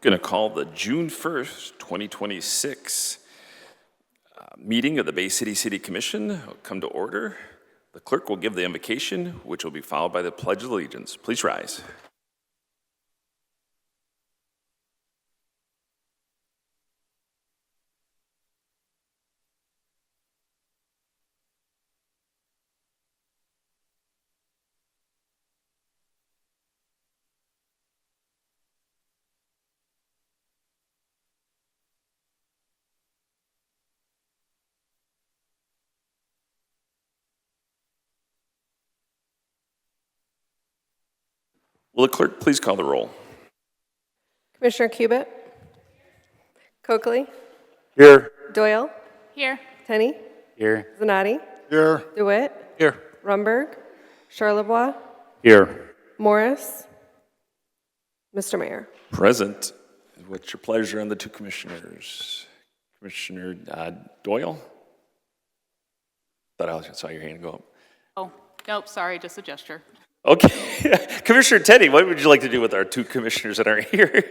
Going to call the June 1st, 2026 meeting of the Bay City City Commission come to order. The clerk will give the invocation, which will be followed by the Pledge of Allegiance. Please rise. Will the clerk please call the roll? Commissioner Cubit? Coakley? Here. Doyle? Here. Tenney? Here. Zanotti? Here. DeWitt? Here. Rumberg? Charlebois? Here. Morris? Mr. Mayor? Present. What's your pleasure on the two commissioners? Commissioner Doyle? Thought I saw your hand go up. Oh, nope, sorry, just a gesture. Okay. Commissioner Teddy, what would you like to do with our two commissioners that aren't here?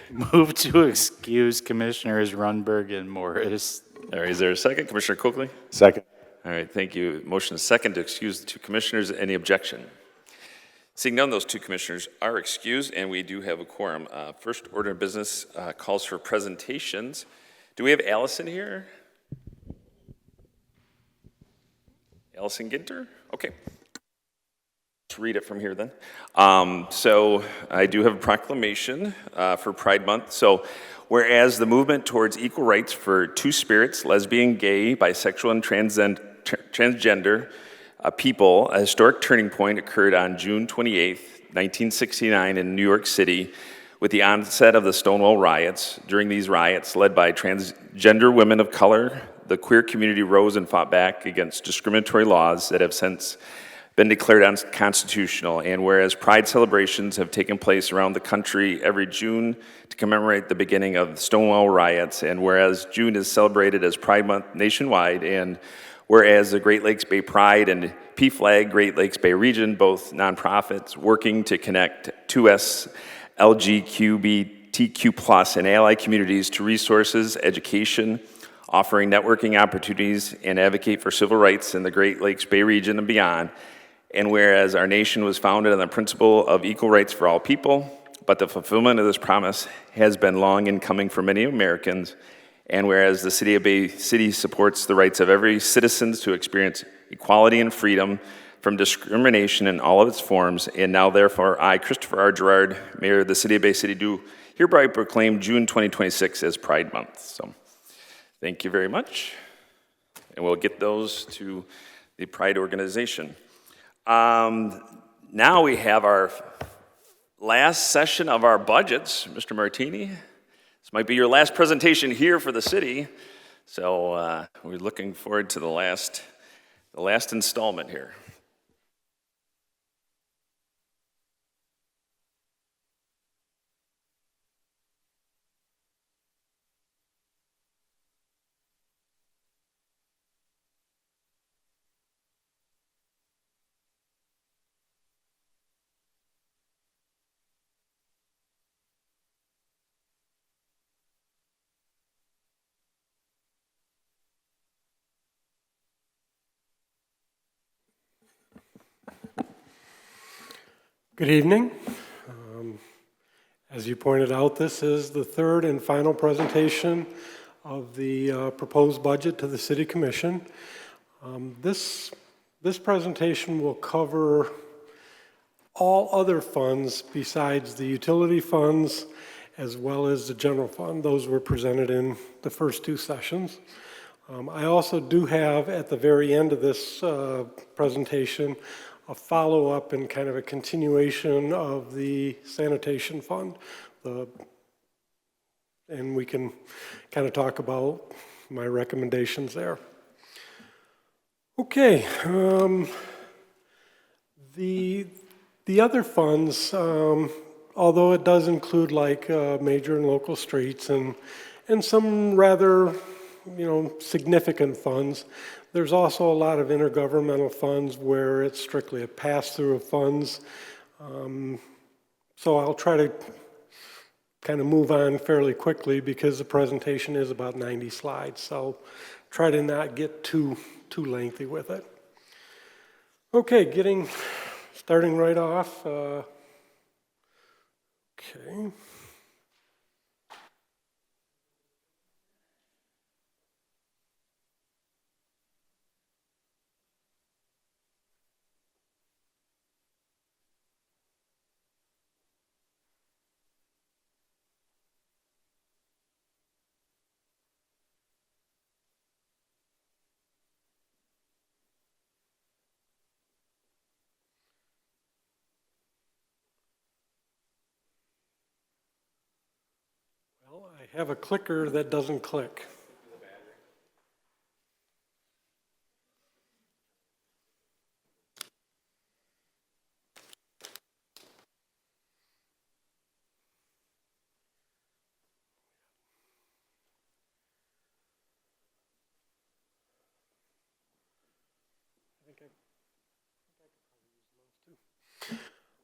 Move to excuse Commissioners Runberg and Morris. All right, is there a second? Commissioner Coakley? Second. All right, thank you. Motion is second to excuse the two commissioners. Any objection? Seeing none, those two commissioners are excused, and we do have a quorum. First order of business calls for presentations. Do we have Allison here? Allison Ginter? Okay. Let's read it from here then. So I do have a proclamation for Pride Month. So whereas the movement towards equal rights for two spirits, lesbian, gay, bisexual, and transgender people, a historic turning point occurred on June 28th, 1969 in New York City with the onset of the Stonewall riots. During these riots, led by transgender women of color, the queer community rose and fought back against discriminatory laws that have since been declared unconstitutional. And whereas Pride celebrations have taken place around the country every June to commemorate the beginning of the Stonewall riots, and whereas June is celebrated as Pride Month nationwide, and whereas the Great Lakes Bay Pride and PFLAG Great Lakes Bay Region, both nonprofits working to connect 2S, LGBTQ+, and ally communities to resources, education, offering networking opportunities, and advocate for civil rights in the Great Lakes Bay Region and beyond. And whereas our nation was founded on the principle of equal rights for all people, but the fulfillment of this promise has been long in coming for many Americans, and whereas the City of Bay City supports the rights of every citizen to experience equality and freedom from discrimination in all of its forms, and now therefore I, Christopher R. Gerard, Mayor of the City of Bay City, do hereby proclaim June 2026 as Pride Month. So thank you very much, and we'll get those to the Pride organization. Now we have our last session of our budgets. Mr. Martini, this might be your last presentation here for the city, so we're looking forward to the last installment here. Good evening. As you pointed out, this is the third and final presentation of the proposed budget to the City Commission. This presentation will cover all other funds besides the utility funds as well as the general fund. Those were presented in the first two sessions. I also do have at the very end of this presentation a follow-up and kind of a continuation of the sanitation fund. And we can kind of talk about my recommendations there. Okay, the other funds, although it does include like major and local streets and some rather significant funds, there's also a lot of intergovernmental funds where it's strictly a pass-through of funds. So I'll try to kind of move on fairly quickly because the presentation is about 90 slides. So try to not get too lengthy with it. Okay, starting right off. Okay. Well, I have a clicker that doesn't click.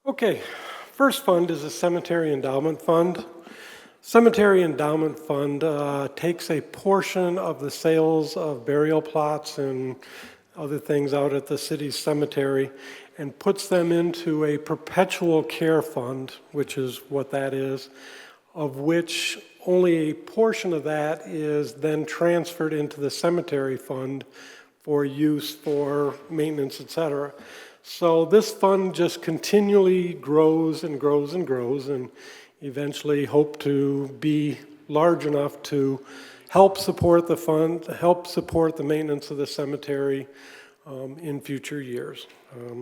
Okay, first fund is a cemetery endowment fund. Cemetery endowment fund takes a portion of the sales of burial plots and other things out at the city's cemetery and puts them into a perpetual care fund, which is what that is, of which only a portion of that is then transferred into the cemetery fund for use for maintenance, et cetera. So this fund just continually grows and grows and grows, and eventually hope to be large enough to help support the fund, help support the maintenance of the cemetery in future years.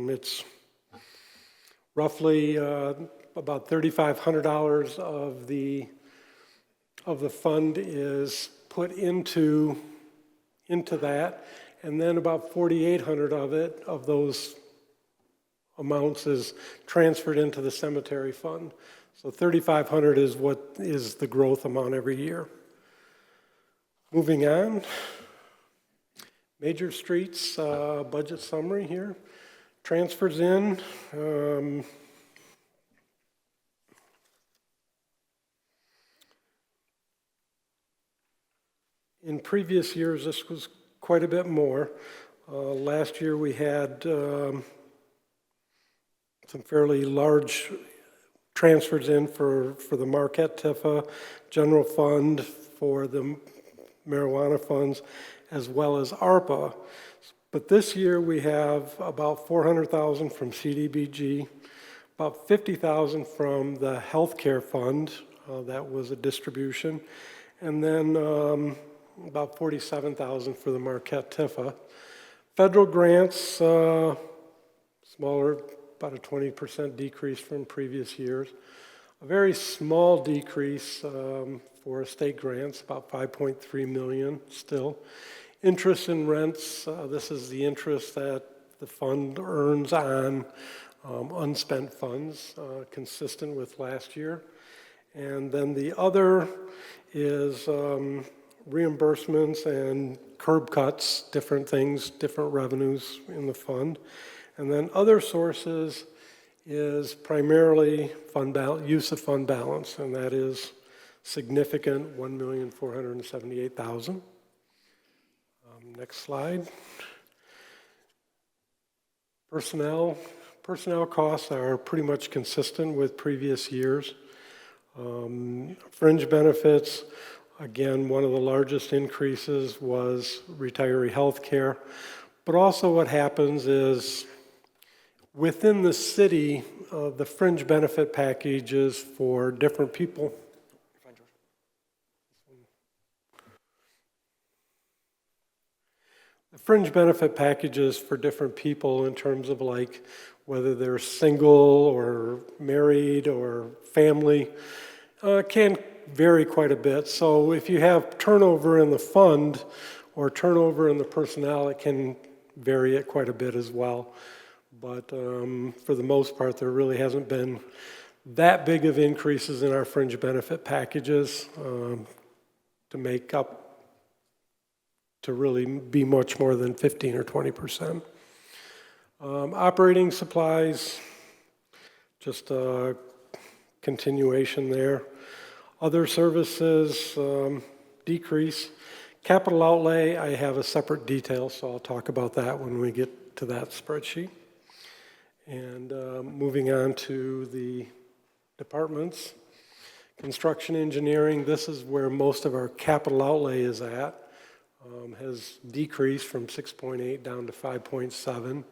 It's roughly about $3,500 of the fund is put into that, and then about $4,800 of those amounts is transferred into the cemetery fund. So $3,500 is what is the growth amount every year. Moving on, major streets budget summary here. Transfers in. In previous years, this was quite a bit more. Last year we had some fairly large transfers in for the Marquette Tifa General Fund, for the marijuana funds, as well as ARPA. But this year we have about $400,000 from CDBG, about $50,000 from the healthcare fund, that was a distribution, and then about $47,000 for the Marquette Tifa. Federal grants, smaller, about a 20% decrease from previous years. A very small decrease for state grants, about $5.3 million still. Interest and rents, this is the interest that the fund earns on unspent funds, consistent with last year. And then the other is reimbursements and curb cuts, different things, different revenues in the fund. And then other sources is primarily use of fund balance, and that is significant, $1,478,000. Next slide. Personnel costs are pretty much consistent with previous years. Fringe benefits, again, one of the largest increases was retiree health care. But also what happens is within the city, the fringe benefit packages for different people. The fringe benefit packages for different people in terms of like whether they're single or married or family can vary quite a bit. So if you have turnover in the fund or turnover in the personnel, it can vary it quite a bit as well. But for the most part, there really hasn't been that big of increases in our fringe benefit packages to make up, to really be much more than 15 or 20%. Operating supplies, just a continuation there. Other services decrease. Capital outlay, I have a separate detail, so I'll talk about that when we get to that spreadsheet. And moving on to the departments. Construction engineering, this is where most of our capital outlay is at, has decreased from 6.8 down to 5.7.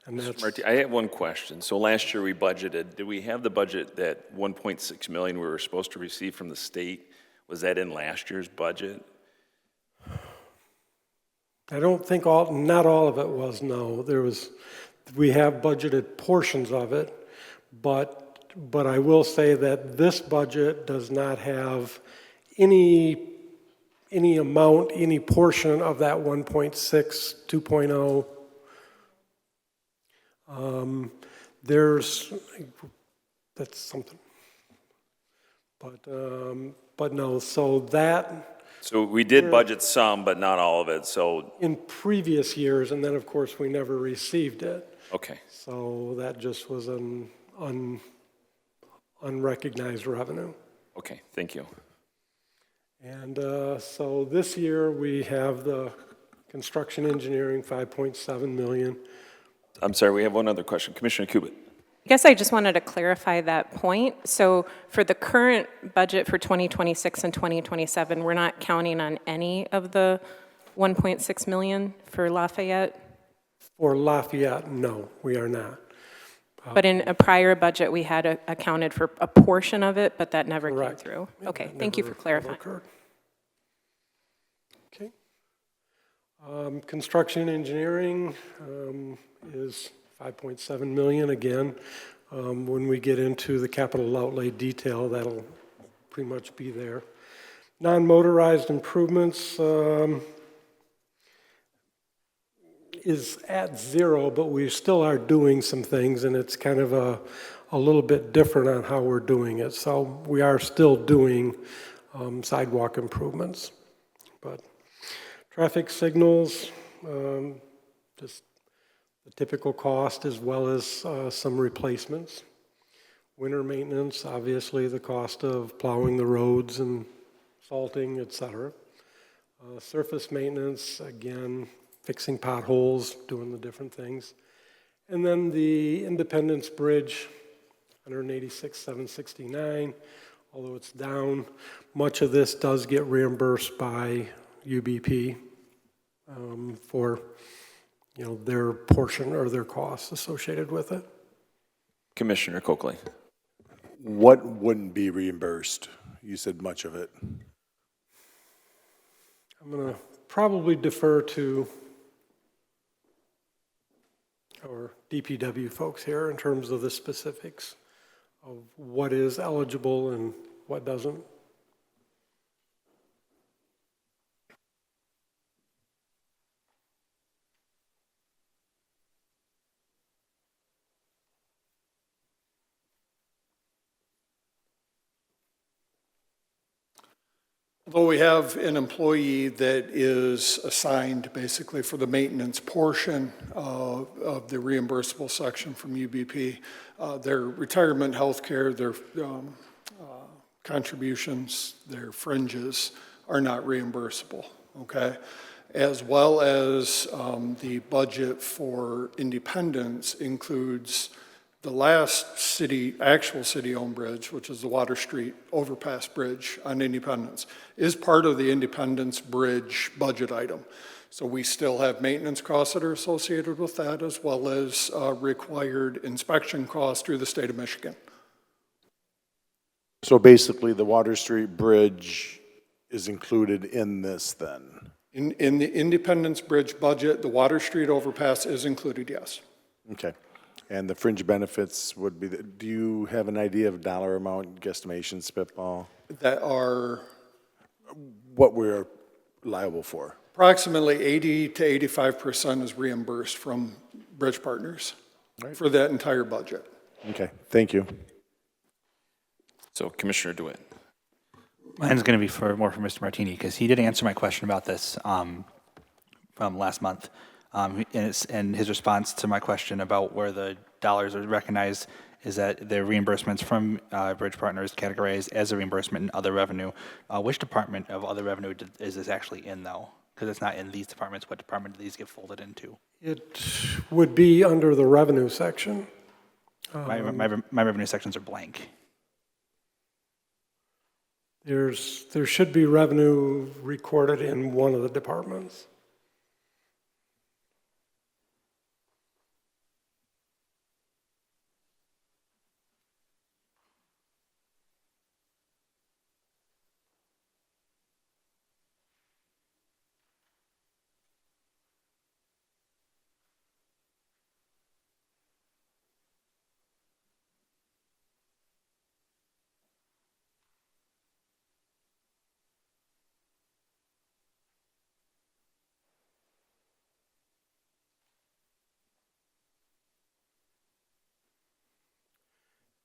And that's, Marty, I have one question. So last year we budgeted, did we have the budget that 1.6 million we were supposed to receive from the state? Was that in last year's budget? I don't think not all of it was, no. We have budgeted portions of it, but I will say that this budget does not have any amount, any portion of that 1.6, 2.0. That's something. But no, so that, So we did budget some, but not all of it, so, in previous years, and then of course we never received it. okay. So that just was an unrecognized revenue. Okay, thank you. And so this year we have the construction engineering, 5.7 million. I'm sorry, we have one other question. Commissioner Kubit. I guess I just wanted to clarify that point. So for the current budget for 2026 and 2027, we're not counting on any of the 1.6 million for Lafayette? For Lafayette, no, we are not. But in a prior budget, we had accounted for a portion of it, but that never came Correct. through. Okay, That thank you for never clarifying. occurred. Okay. Construction engineering is 5.7 million again. When we get into the capital outlay detail, that'll pretty much be there. Non-motorized improvements is at zero, but we still are doing some things, and it's kind of a little bit different on how we're doing it. So we are still doing sidewalk improvements. But traffic signals, just the typical cost, as well as some replacements. Winter maintenance, obviously the cost of plowing the roads and salting, et cetera. Surface maintenance, again, fixing potholes, doing the different things. And then the Independence Bridge, 186,769, although it's down, much of this does get reimbursed by UBP for their portion or their costs associated with it. Commissioner Coakley. What wouldn't be reimbursed? You said much of it. I'm going to probably defer to our DPW folks here in terms of the specifics of what is eligible and what doesn't. Although we have an employee that is assigned basically for the maintenance portion of the reimbursable section from UBP, their retirement health care, their contributions, their fringes are not reimbursable, okay? As well as the budget for Independence includes the last actual city-owned bridge, which is the Water Street Overpass Bridge on Independence, is part of the Independence Bridge budget item. So we still have maintenance costs that are associated with that, as well as required inspection costs through the state of Michigan. So basically, the Water Street Bridge is included in this then? In the Independence Bridge budget, the Water Street Overpass is included, yes. Okay. And the fringe benefits would be, do you have an idea of dollar amount, guesstimation, spitball? That are What we're liable for? approximately 80 to 85% is reimbursed from Bridge Partners for that entire budget. Okay, thank you. So Commissioner DeWitt. Mine's going to be more for Mr. Martini, because he did answer my question about this from last month. And his response to my question about where the dollars are recognized is that the reimbursements from Bridge Partners categorized as a reimbursement in other revenue. Which department of other revenue is this actually in, though? Because it's not in these departments. What department do these get folded into? It would be under the revenue section. My revenue sections are blank. There should be revenue recorded in one of the departments.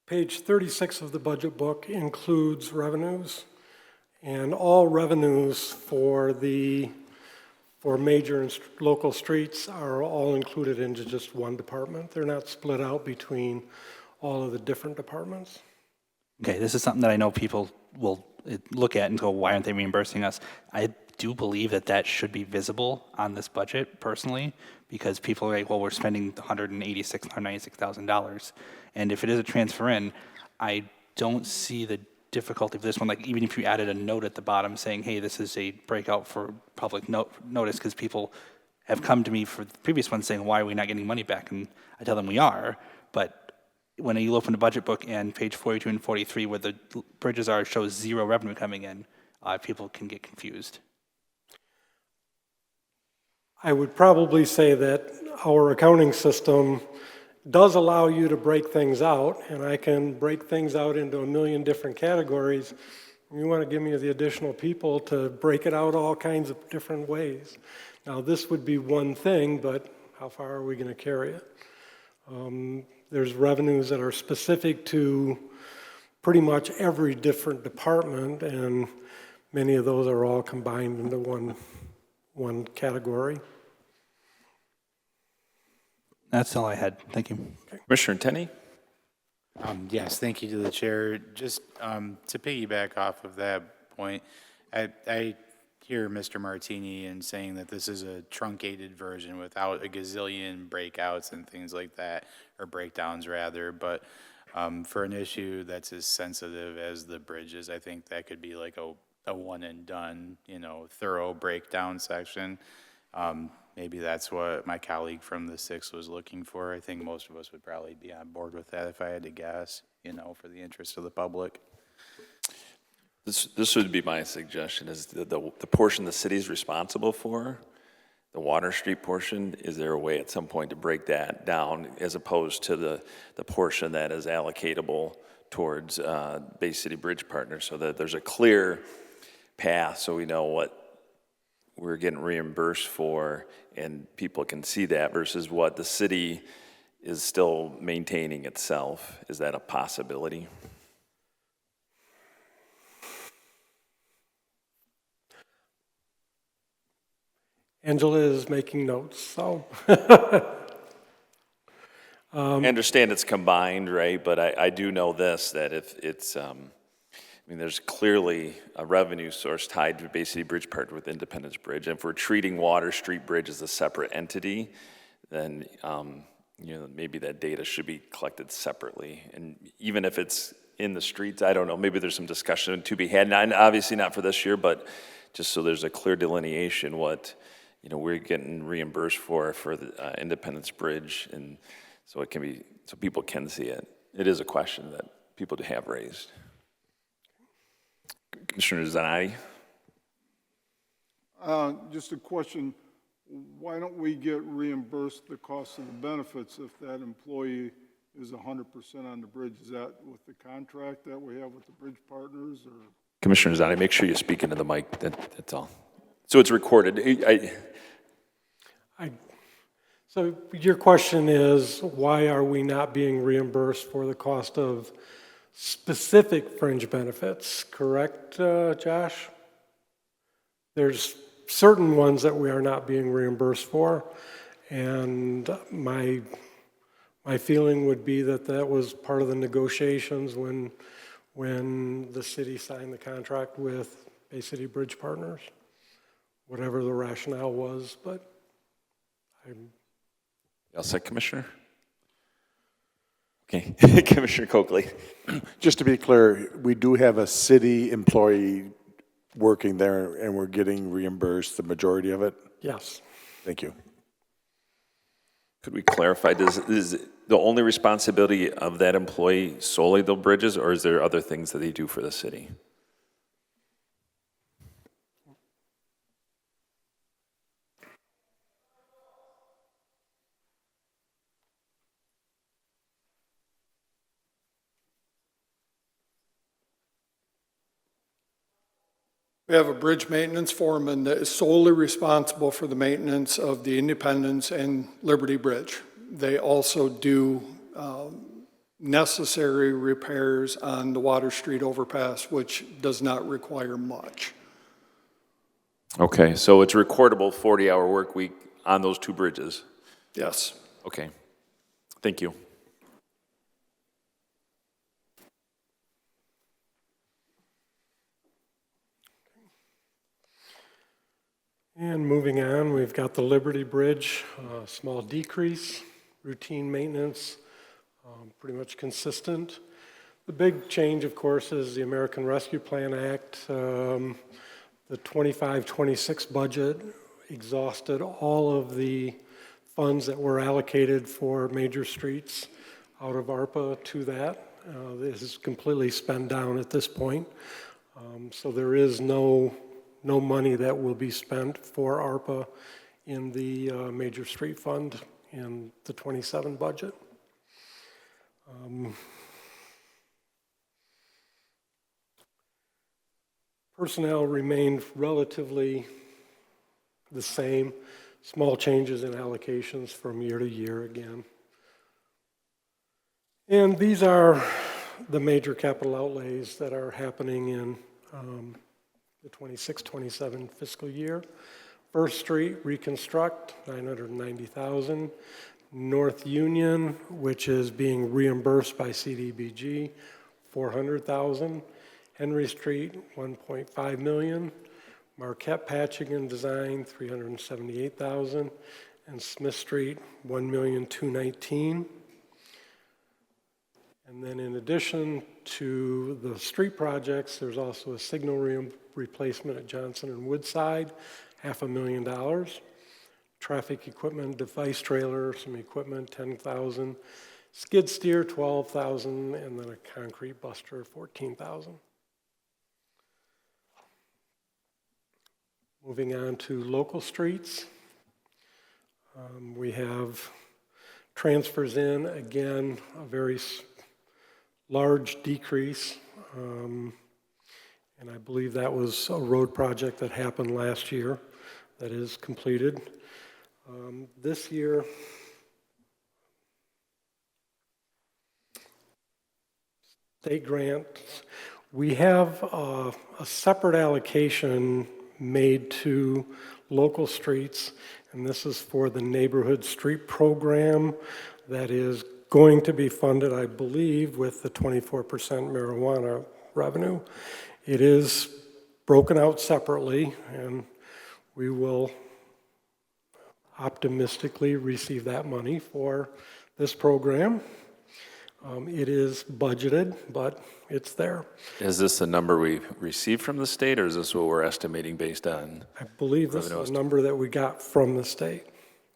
Page 36 of the budget book includes revenues, and all revenues for major and local streets are all included into just one department. They're not split out between all of the different departments. Okay, this is something that I know people will look at and go, why aren't they reimbursing us? I do believe that that should be visible on this budget personally, because people are like, well, we're spending $196,000. And if it is a transfer in, I don't see the difficulty of this one. Like, even if you added a note at the bottom saying, hey, this is a breakout for public notice, because people have come to me for the previous one saying, why are we not getting money back? And I tell them we are, but when you open the budget book and page 42 and 43 where the bridges are, shows zero revenue coming in, people can get confused. I would probably say that our accounting system does allow you to break things out, and I can break things out into a million different categories. You want to give me the additional people to break it out all kinds of different ways. Now, this would be one thing, but how far are we going to carry it? There's revenues that are specific to pretty much every different department, and many of those are all combined into one category. That's all I had. Thank you. Commissioner Tenney? Yes, thank you to the chair. Just to piggyback off of that point, I hear Mr. Martini in saying that this is a truncated version without a gazillion breakouts and things like that, or breakdowns rather, but for an issue that's as sensitive as the bridges, I think that could be like a one and done, thorough breakdown section. Maybe that's what my colleague from the 6th was looking for. I think most of us would probably be on board with that if I had to guess, for the interest of the public. This would be my suggestion, is the portion the city's responsible for, the Water Street portion, is there a way at some point to break that down as opposed to the portion that is allocatable towards Bay City Bridge Partners, so that there's a clear path so we know what we're getting reimbursed for and people can see that versus what the city is still maintaining itself? Is that a possibility? Angela is making notes, so. I understand it's combined, right? But I do know this, that if it's, there's clearly a revenue source tied to Bay City Bridge Partner with Independence Bridge. And if we're treating Water Street Bridge as a separate entity, then, maybe that data should be collected separately. And even if it's in the streets, I don't know, maybe there's some discussion to be had. And obviously not for this year, but just so there's a clear delineation what, we're getting reimbursed for the Independence Bridge, and so it can be, so people can see it. It is a question that people have raised. Commissioner Zanotti? Just a question, why don't we get reimbursed the cost of the benefits if that employee is 100% on the bridge? Is that with the contract that we have with the bridge partners, or? Commissioner Zanotti, make sure you speak into the mic, that's all. So it's recorded. So your question is, why are we not being reimbursed for the cost of specific fringe benefits, correct, Josh? There's certain ones that we are not being reimbursed for, and my My feeling would be that that was part of the negotiations when the city signed the contract with Bay City Bridge Partners, whatever the rationale was, but I'm. You all set, Commissioner? Okay, Commissioner Coakley. Just to be clear, we do have a city employee working there, and we're getting reimbursed the majority of it? Yes. Thank you. Could we clarify, is the only responsibility of that employee solely the bridges, or is there other things that they do for the city? We have a bridge maintenance foreman that is solely responsible for the maintenance of the Independence and Liberty Bridge. They also do necessary repairs on the Water Street overpass, which does not require much. Okay, so it's a recordable 40-hour work week on those two bridges? Yes. Okay, thank you. And moving on, we've got the Liberty Bridge, small decrease, routine maintenance, pretty much consistent. The big change, of course, is the American Rescue Plan Act. The 25-26 budget exhausted all of the funds that were allocated for major streets out of ARPA to that. This is completely spent down at this point. So there is no money that will be spent for ARPA in the major street fund in the 27 budget. Personnel remained relatively the same, small changes in allocations from year to year again. And these are the major capital outlays that are happening in the 26-27 fiscal year. First Street reconstruct, $990,000. North Union, which is being reimbursed by CDBG, $400,000. Henry Street, $1.5 million. Marquette Patching and Design, $378,000. And Smith Street, $1,219,000. And then in addition to the street projects, there's also a signal replacement at Johnson and Woodside, $500,000. Traffic equipment, device trailer, some equipment, $10,000. Skid steer, $12,000, and then a concrete buster, $14,000. Moving on to local streets, we have transfers in, again, a very large decrease, and I believe that was a road project that happened last year that is completed. This year, state grants, we have a separate allocation made to local streets, and this is for the neighborhood street program that is going to be funded, I believe, with the 24% marijuana revenue. It is broken out separately, and we will optimistically receive that money for this program. It is budgeted, but it's there. Is this the number we received from the state, or is this what we're estimating based on? I believe this is a number that we got from the state.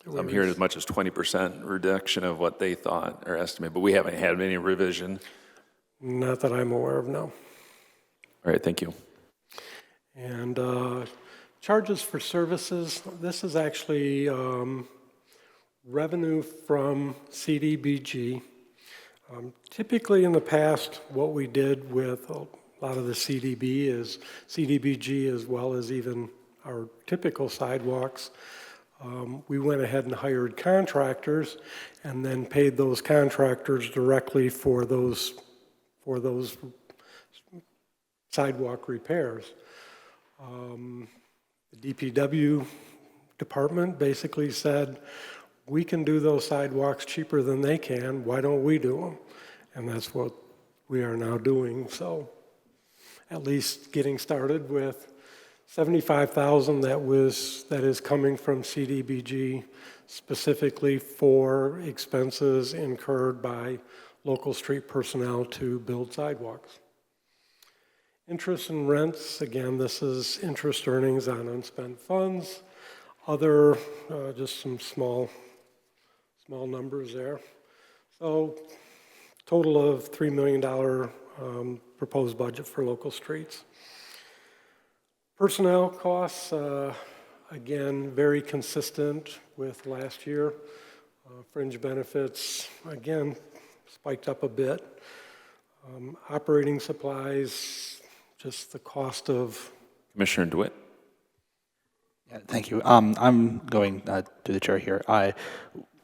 I'm hearing as much as 20% reduction of what they thought or estimate, but we haven't had any revision. Not that I'm aware of, no. All right, thank you. And charges for services, this is actually revenue from CDBG. Typically in the past, what we did with a lot of the CDBG as well as even our typical sidewalks, we went ahead and hired contractors and then paid those contractors directly for those sidewalk repairs. The DPW department basically said, we can do those sidewalks cheaper than they can, why don't we do them? And that's what we are now doing, so at least getting started with $75,000 that is coming from CDBG specifically for expenses incurred by local street personnel to build sidewalks. Interest and rents, again, this is interest earnings on unspent funds. Other, just some small numbers there. So total of $3 million proposed budget for local streets. Personnel costs, again, very consistent with last year. Fringe benefits, again, spiked up a bit. Operating supplies, just the cost of. Commissioner DeWitt. Yeah, thank you. I'm going to the chair here.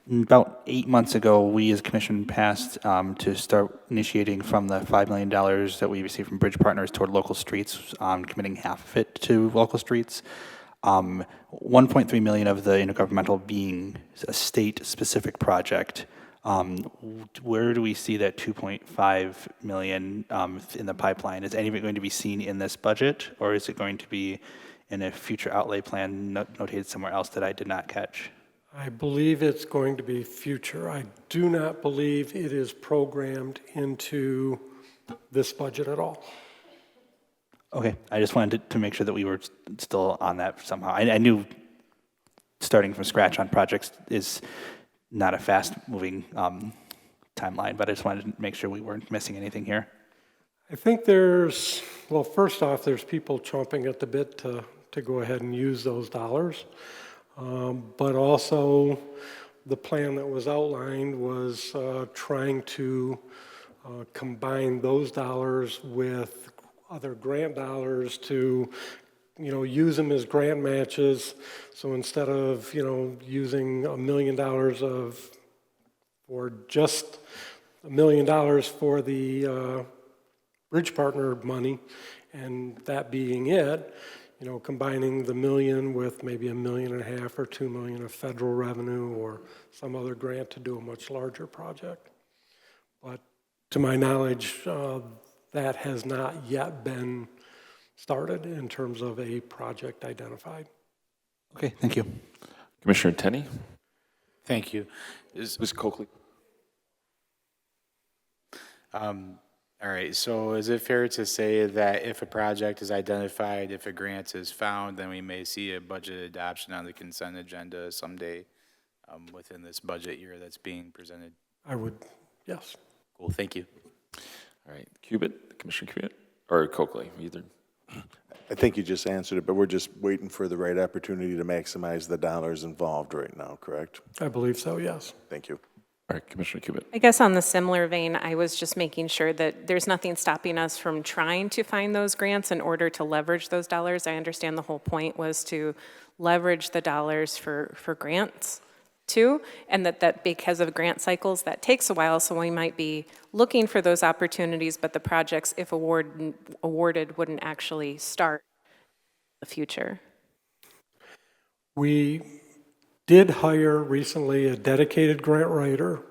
About 8 months ago, we as a commission passed to start initiating from the $5 million that we received from Bridge Partners toward local streets, committing half of it to local streets. 1.3 million of the intergovernmental being a state-specific project. Where do we see that 2.5 million in the pipeline? Is any of it going to be seen in this budget, or is it going to be in a future outlay plan notated somewhere else that I did not catch? I believe it's going to be future. I do not believe it is programmed into this budget at all. Okay, I just wanted to make sure that we were still on that somehow. I knew starting from scratch on projects is not a fast-moving timeline, but I just wanted to make sure we weren't missing anything here. I think well, first off, there's people chomping at the bit to go ahead and use those dollars. But also, the plan that was outlined was trying to combine those dollars with other grant dollars to, use them as grant matches. So instead of, using $1 million or just $1 million for the Bridge Partner money, and that being it, combining the $1 million with maybe $1.5 million or $2 million of federal revenue or some other grant to do a much larger project. But to my knowledge, that has not yet been started in terms of a project identified. Okay, thank you. Commissioner Tenney. Thank you. Ms. Coakley. All right, so is it fair to say that if a project is identified, if a grant is found, then we may see a budget adoption on the consent agenda someday within this budget year that's being presented? I would, yes. Cool, thank you. All right, Commissioner Cubitt, or Coakley, either. I think you just answered it, but we're just waiting for the right opportunity to maximize the dollars involved right now, correct? I believe so, yes. Thank you. All right, Commissioner Cubitt. I guess on the similar vein, I was just making sure that there's nothing stopping us from trying to find those grants in order to leverage those dollars. I understand the whole point was to leverage the dollars for grants too, and that because of grant cycles, that takes a while, so we might be looking for those opportunities, but the projects, if awarded, wouldn't actually start in the future. We did hire recently a dedicated grant writer,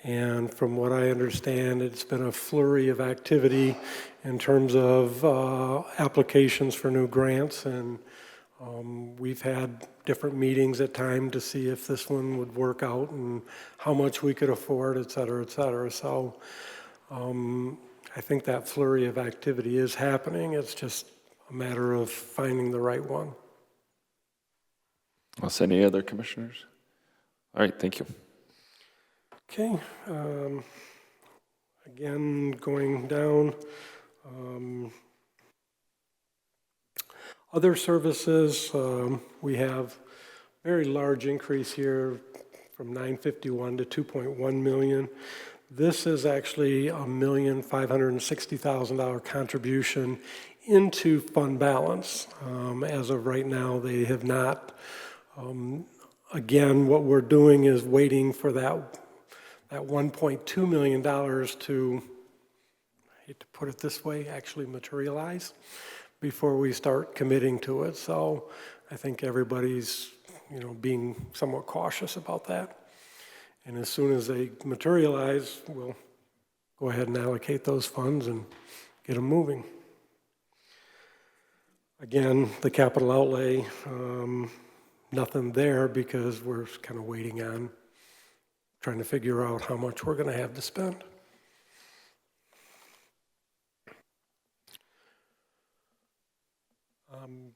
and from what I understand, it's been a flurry of activity in terms of applications for new grants, and we've had different meetings at times to see if this one would work out and how much we could afford, et cetera, et cetera. So I think that flurry of activity is happening. It's just a matter of finding the right one. Any other commissioners? All right, thank you. Okay. Again, going down. Other services, we have very large increase here from 951 to 2.1 million. This is actually $1,560,000 contribution into fund balance. As of right now, they have not. Again, what we're doing is waiting for that $1.2 million to, I hate to put it this way, actually materialize before we start committing to it. So I think everybody's, being somewhat cautious about that. And as soon as they materialize, we'll go ahead and allocate those funds and get them moving. Again, the capital outlay, nothing there because we're kind of waiting on trying to figure out how much we're going to have to spend.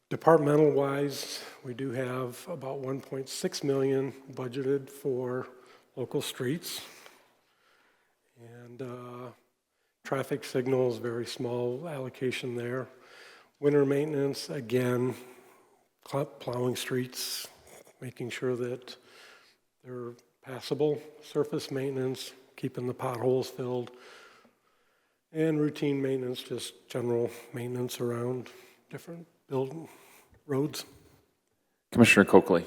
Departmental-wise, we do have about 1.6 million budgeted for local streets. And traffic signals, very small allocation there. Winter maintenance, again, plowing streets, making sure that they're passable. Surface maintenance, keeping the potholes filled. And routine maintenance, just general maintenance around different building roads. Commissioner Coakley.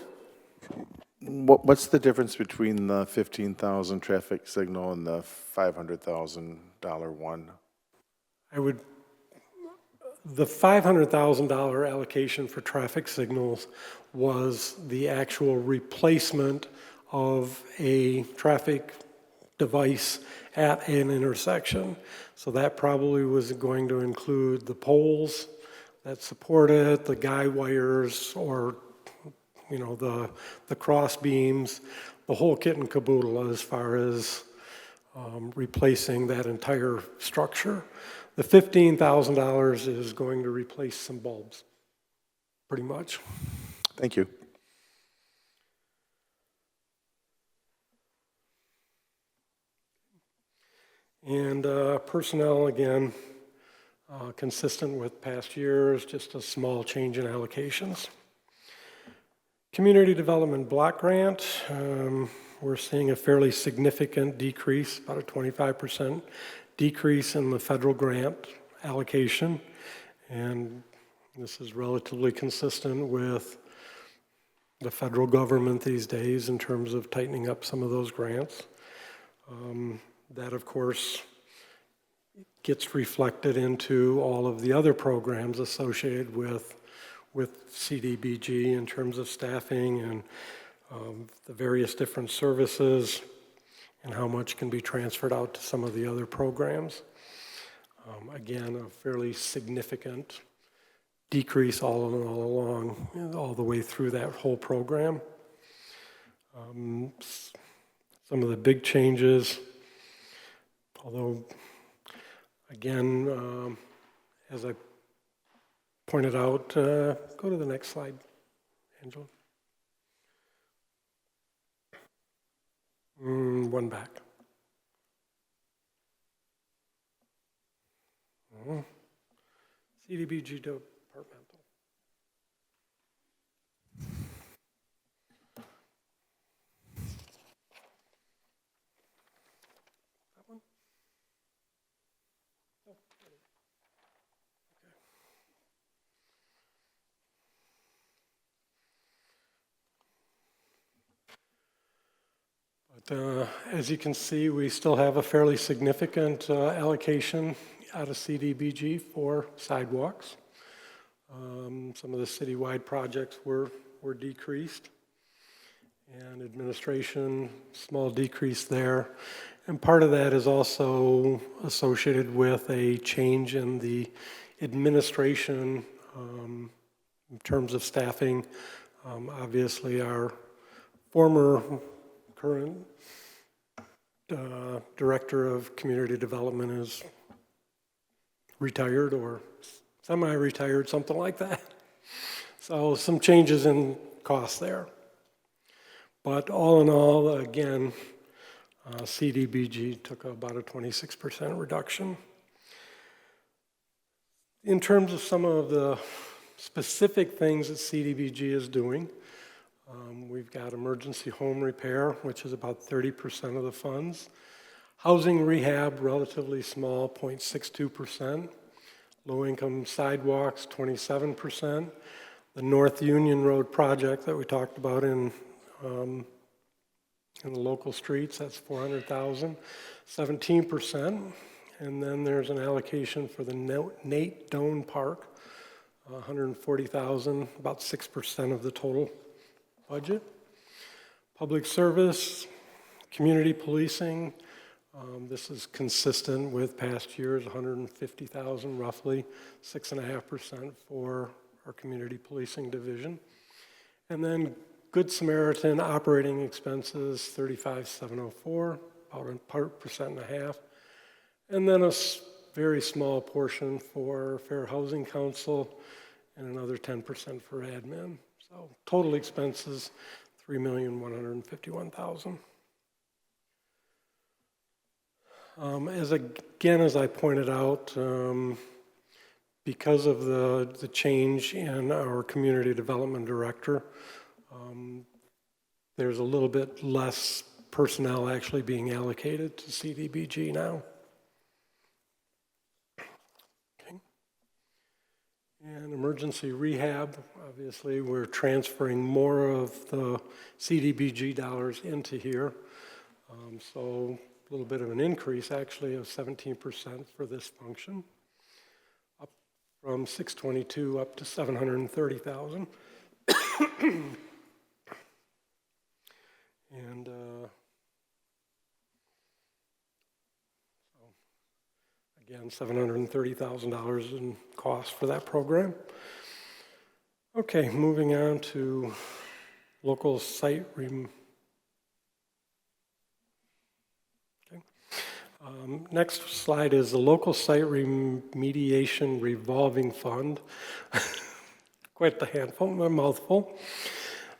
What's the difference between the 15,000 traffic signal and the $500,000 one? The $500,000 allocation for traffic signals was the actual replacement of a traffic device at an intersection. So that probably was going to include the poles that support it, the guy wires, or the cross beams, the whole kit and caboodle as far as replacing that entire structure. The $15,000 is going to replace some bulbs, pretty much. Thank you. And personnel, again, consistent with past years, just a small change in allocations. Community Development Block Grant, we're seeing a fairly significant decrease, about a 25% decrease in the federal grant allocation. And this is relatively consistent with the federal government these days in terms of tightening up some of those grants. That, of course, gets reflected into all of the other programs associated with CDBG in terms of staffing and the various different services and how much can be transferred out to some of the other programs. Again, a fairly significant decrease all along, all the way through that whole program. Some of the big changes, although, again, as I pointed out, go to the next slide, Angela. One back. CDBG departmental. That one? Oh, okay. But as you can see, we still have a fairly significant allocation out of CDBG for sidewalks. Some of the citywide projects were decreased. And administration, small decrease there. And part of that is also associated with a change in the administration in terms of staffing. Obviously, our current director of community development is retired or semi-retired, something like that. So some changes in costs there. But all in all, again, CDBG took about a 26% reduction. In terms of some of the specific things that CDBG is doing, we've got emergency home repair, which is about 30% of the funds. Housing rehab, relatively small, 0.62%. Low-income sidewalks, 27%. The North Union Road project that we talked about in the local streets, that's $400,000, 17%. And then there's an allocation for the Nate Doan Park, $140,000, about 6% of the total budget. Public service, Community policing, this is consistent with past years, 150,000 roughly, 6.5% for our community policing division. And then Good Samaritan operating expenses, 35,704, about a 1.5%. And then a very small portion for Fair Housing Council and another 10% for admin. So total expenses, $3,151,000. As I pointed out, because of the change in our community development director, there's a little bit less personnel actually being allocated to CDBG now. Okay. And emergency rehab, obviously, we're transferring more of the CDBG dollars into here. So a little bit of an increase, actually, of 17% for this function, up from 622 up to 730,000. And so again, $730,000 in cost for that program. Okay, moving on to local site next slide is the local site remediation revolving fund. Quite the handful, a mouthful.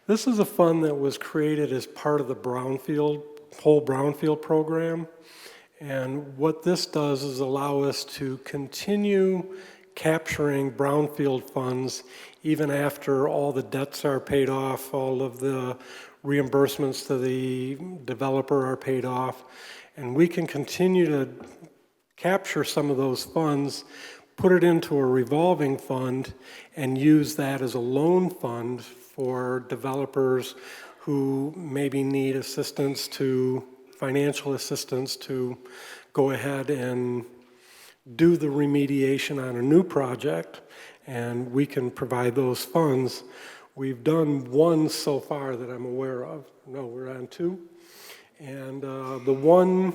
This is a fund that was created as part of the whole brownfield program. And what this does is allow us to continue capturing brownfield funds even after all the debts are paid off, all of the reimbursements to the developer are paid off. And we can continue to capture some of those funds, put it into a revolving fund, and use that as a loan fund for developers who maybe need assistance financial assistance to go ahead and do the remediation on a new project, and we can provide those funds. We've done one so far that I'm aware of. No, we're on two. And the one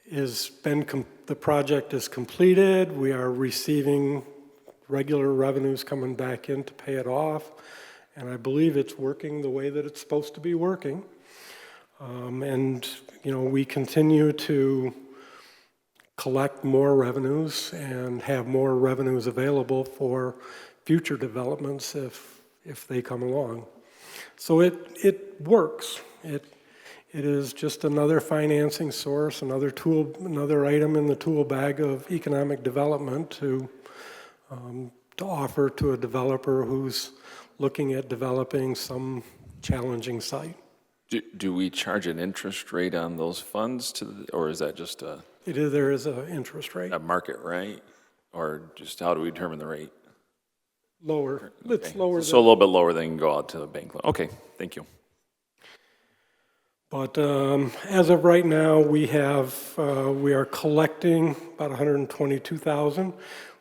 the project is completed. We are receiving regular revenues coming back in to pay it off. And I believe it's working the way that it's supposed to be working. And, we continue to collect more revenues and have more revenues available for future developments if they come along. So it works. It is just another financing source, another tool, another item in the tool bag of economic development to offer to a developer who's looking at developing some challenging site. Do we charge an interest rate on those funds or is that just There is an interest rate. a market rate? Or just how do we determine the rate? Lower. It's lower So a little bit lower than go out to the bank loan. Okay, thank you. But as of right now, we are collecting about $122,000.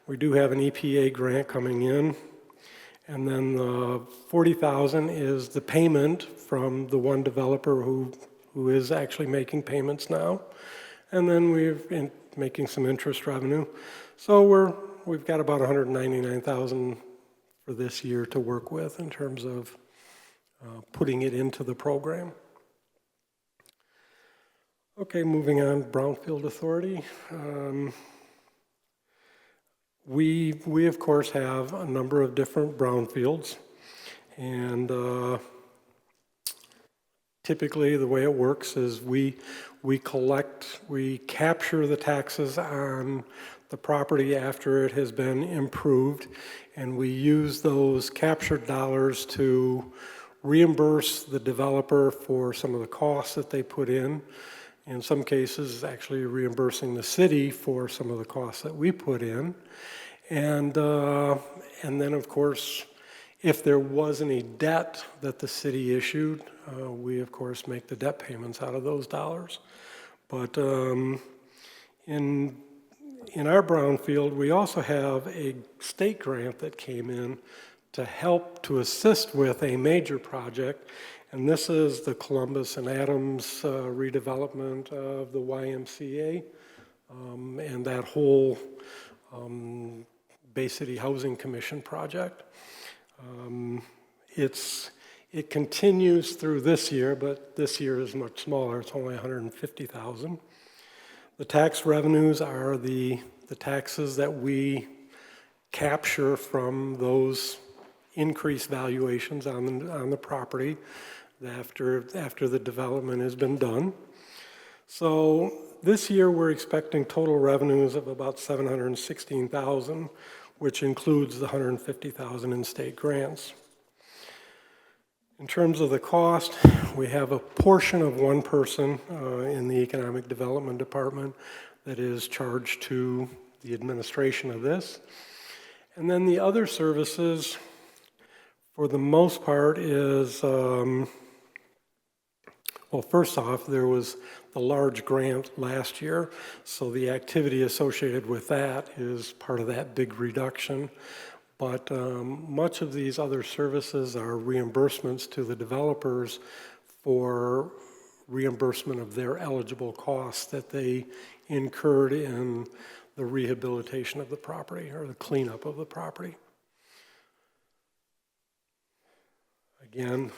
We do have an EPA grant coming in. And then the $40,000 is the payment from the one developer who is actually making payments now. And then we've been making some interest revenue. So we've got about $199,000 for this year to work with in terms of putting it into the program. Okay, moving on, Brownfield Authority. We of course have a number of different brownfields, and typically the way it works is we capture the taxes on the property after it has been improved, and we use those captured dollars to reimburse the developer for some of the costs that they put in. In some cases, actually reimbursing the city for some of the costs that we put in. And then, of course, if there was any debt that the city issued, we, of course, make the debt payments out of those dollars. But in our brownfield, we also have a state grant that came in to help to assist with a major project, And this is the Columbus and Adams redevelopment of the YMCA and that whole Bay City Housing Commission project. It continues through this year, but this year is much smaller. It's only $150,000. The tax revenues are the taxes that we capture from those increased valuations on the property after the development has been done. So this year we're expecting total revenues of about $716,000, which includes the $150,000 in state grants. In terms of the cost, we have a portion of one person in the Economic Development Department that is charged to the administration of this. And then the other services, for the most part, is, well, first off, there was the large grant last year, so the activity associated with that is part of that big reduction. But much of these other services are reimbursements to the developers for reimbursement of their eligible costs that they incurred in the rehabilitation of the property or the cleanup of the property. Again,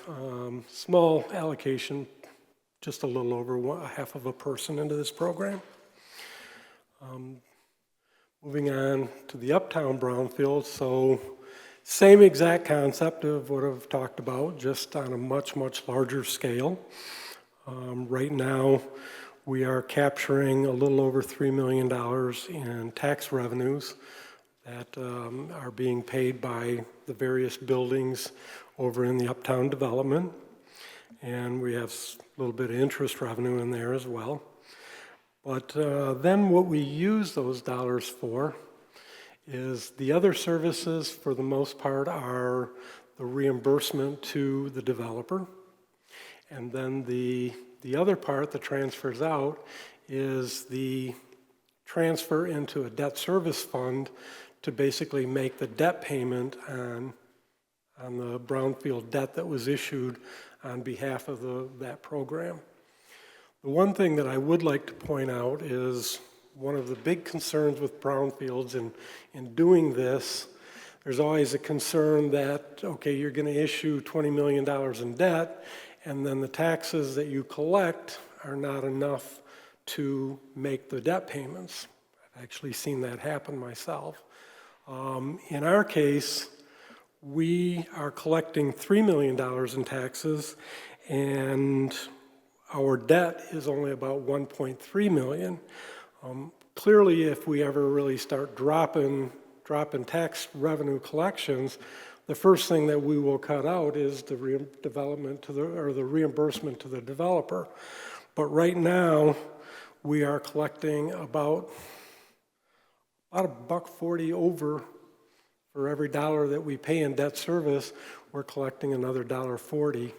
small allocation, just a little over half of a person into this program. Moving on to the Uptown Brownfield, so same exact concept of what I've talked about, just on a much, much larger scale. Right now, we are capturing a little over $3 million in tax revenues that are being paid by the various buildings over in the Uptown development. And we have a little bit of interest revenue in there as well. But then what we use those dollars for is the other services, for the most part, are the reimbursement to the developer. And then the other part that transfers out is the transfer into a debt service fund to basically make the debt payment on the brownfield debt that was issued on behalf of that program. The one thing that I would like to point out is one of the big concerns with brownfields in doing this, there's always a concern that, okay, you're going to issue $20 million in debt, and then the taxes that you collect are not enough to make the debt payments. I've actually seen that happen myself. In our case, we are collecting $3 million in taxes, and our debt is only about $1.3 million. Clearly, if we ever really start dropping tax revenue collections, the first thing that we will cut out is the reimbursement to the developer. But right now, we are collecting about $1.40 over for every dollar that we pay in debt service. We're collecting another $1.40.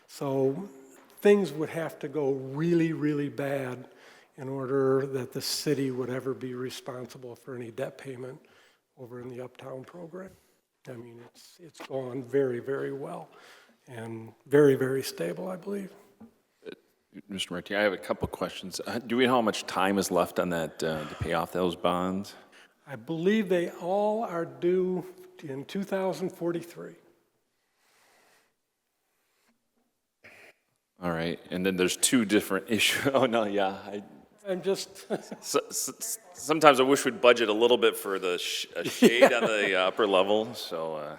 So things would have to go really, really bad in order that the city would ever be responsible for any debt payment over in the Uptown program. I mean, it's gone very, very well and very, very stable, I believe. Mr. Martini, I have a couple questions. Do we know how much time is left on that to pay off those bonds? I believe they all are due in 2043. All right, and then there's two different issues. Oh, no, yeah. I'm just... Sometimes I wish we'd budget a little bit for the shade on the upper level, so,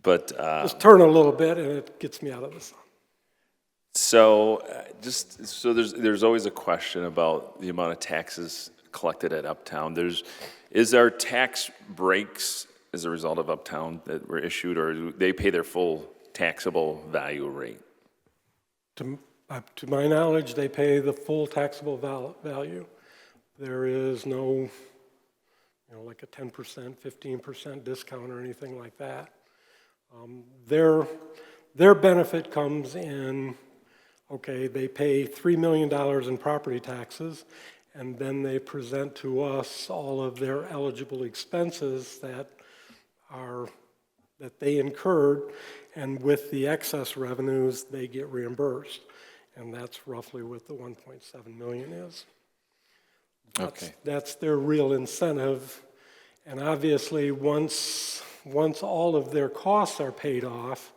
but... just turn a little bit and it gets me out of the sun. So, there's always a question about the amount of taxes collected at Uptown. Is there tax breaks as a result of Uptown that were issued, or do they pay their full taxable value rate? To my knowledge, they pay the full taxable value. There is no, like a 10%, 15% discount or anything like that. Their benefit comes in, okay, they pay $3 million in property taxes, and then they present to us all of their eligible expenses that they incurred, and with the excess revenues, they get reimbursed. And that's roughly what the 1.7 million is. That's their real incentive. And obviously, once all of their costs are paid off,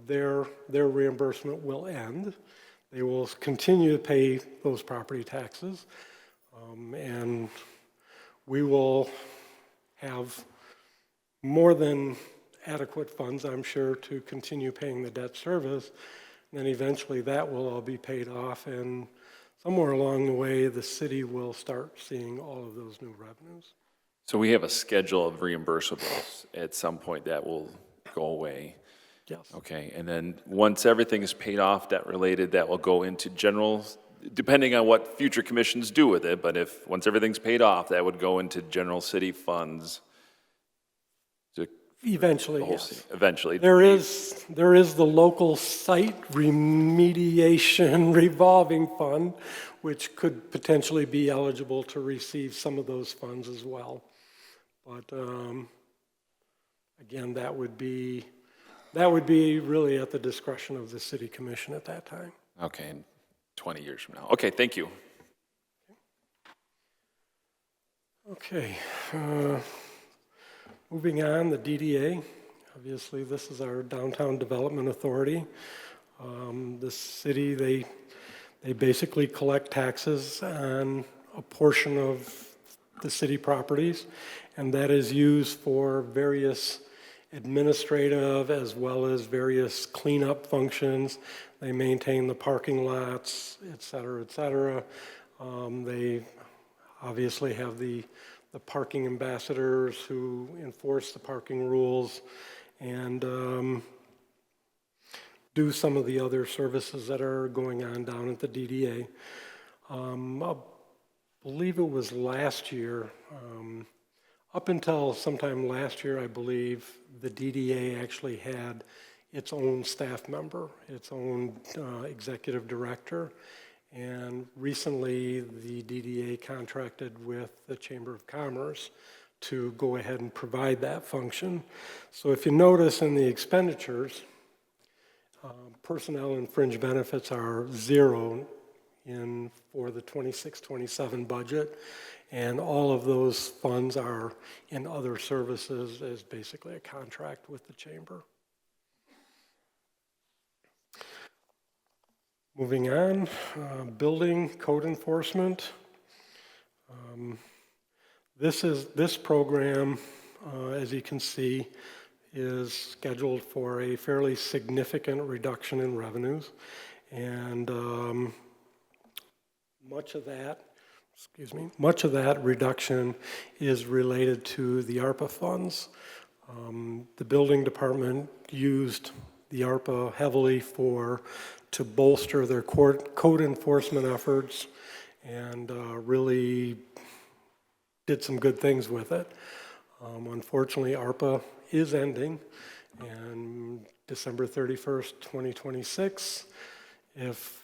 their reimbursement will end. They will continue to pay those property taxes, and we will have more than adequate funds, I'm sure, to continue paying the debt service. And then eventually that will all be paid off, and somewhere along the way, the city will start seeing all of those new revenues. So we have a schedule of reimbursables at some point that will go away. Yes. Okay, and then once everything is paid off, debt-related, that will go into general, depending on what future commissions do with it, but once everything's paid off, that would go into general city funds. Eventually, The whole yes. city, eventually. There is the local site remediation revolving fund, which could potentially be eligible to receive some of those funds as well. But again, that would be really at the discretion of the city commission at that time. Okay, in 20 years from now. Okay, thank you. Okay. Moving on, the DDA. Obviously, this is our Downtown Development Authority. The city, they basically collect taxes on a portion of the city properties, and that is used for various administrative as well as various cleanup functions. They maintain the parking lots, et cetera, et cetera. They obviously have the parking ambassadors who enforce the parking rules and do some of the other services that are going on down at the DDA. I believe it was last year, up until sometime last year, I believe, the DDA actually had its own staff member, its own executive director. And recently, the DDA contracted with the Chamber of Commerce to go ahead and provide that function. So if you notice in the expenditures, personnel and fringe benefits are zero for the 26-27 budget, and all of those funds are in other services as basically a contract with the chamber. Moving on, building code enforcement. This program, as you can see, is scheduled for a fairly significant reduction in revenues, and much of that reduction is related to the ARPA funds. The building department used the ARPA heavily to bolster their code enforcement efforts and really did some good things with it. Unfortunately, ARPA is ending, and December 31st, 2026, if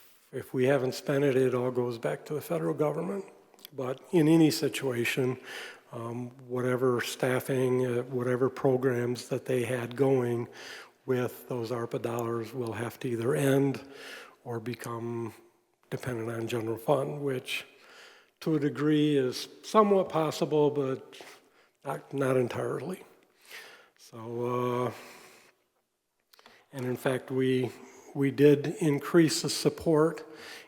we haven't spent it, it all goes back to the federal government. But in any situation, whatever staffing, whatever programs that they had going with those ARPA dollars will have to either end or become dependent on general fund, which to a degree is somewhat possible, but not entirely. So, and in fact, we did increase the support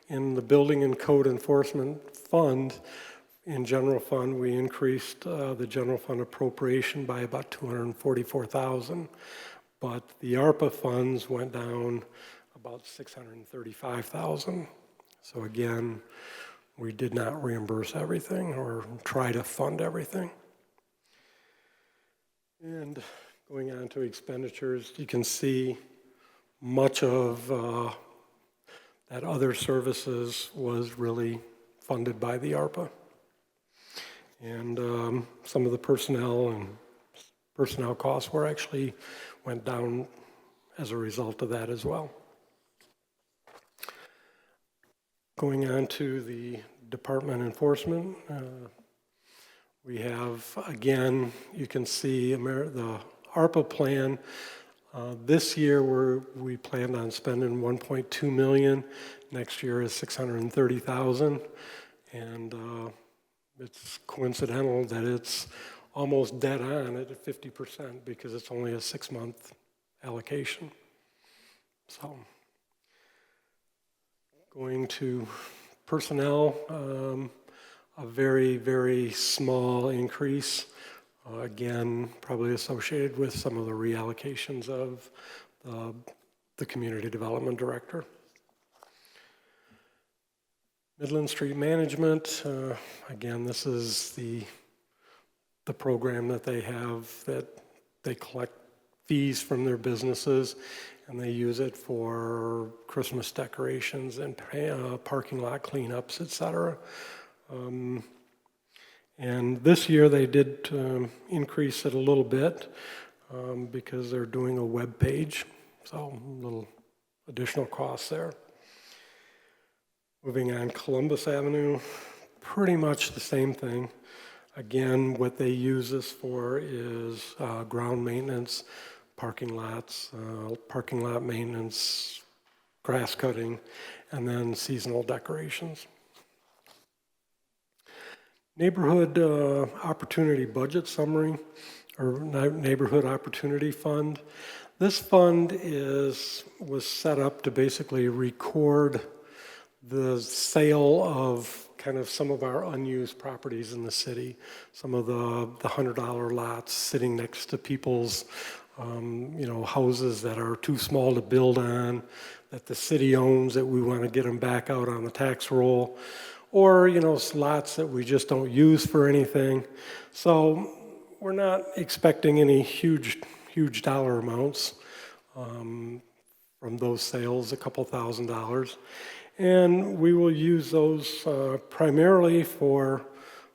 in the building and code enforcement fund. In general fund, we increased the general fund appropriation by about $244,000, but the ARPA funds went down about $635,000. So again, we did not reimburse everything or try to fund everything. And going on to expenditures, you can see much of that other services was really funded by the ARPA. And some of the personnel costs went down as a result of that as well. Going on to the department enforcement, we have, again, you can see the ARPA plan This year, we planned on spending 1.2 million. Next year is 630,000. And it's coincidental that it's almost dead on at 50% because it's only a 6-month allocation. So going to personnel, a very, very small increase. Again, probably associated with some of the reallocations of the community development director. Midland Street Management, again, this is the program that they have that they collect fees from their businesses and they use it for Christmas decorations and parking lot cleanups, et cetera. And this year they did increase it a little bit because they're doing a web page, so a little additional costs there. Moving on, Columbus Avenue, pretty much the same thing. Again, what they use this for is ground maintenance, parking lots, parking lot maintenance, grass cutting, and then seasonal decorations. Neighborhood Opportunity Budget Summary, or Neighborhood Opportunity Fund. This fund was set up to basically record the sale of kind of some of our unused properties in the city, some of the $100 lots sitting next to people's houses that are too small to build on, that the city owns, that we want to get them back out on the tax roll, or lots that we just don't use for anything. So we're not expecting any huge dollar amounts from those sales, a couple $1,000s. And we will use those primarily for,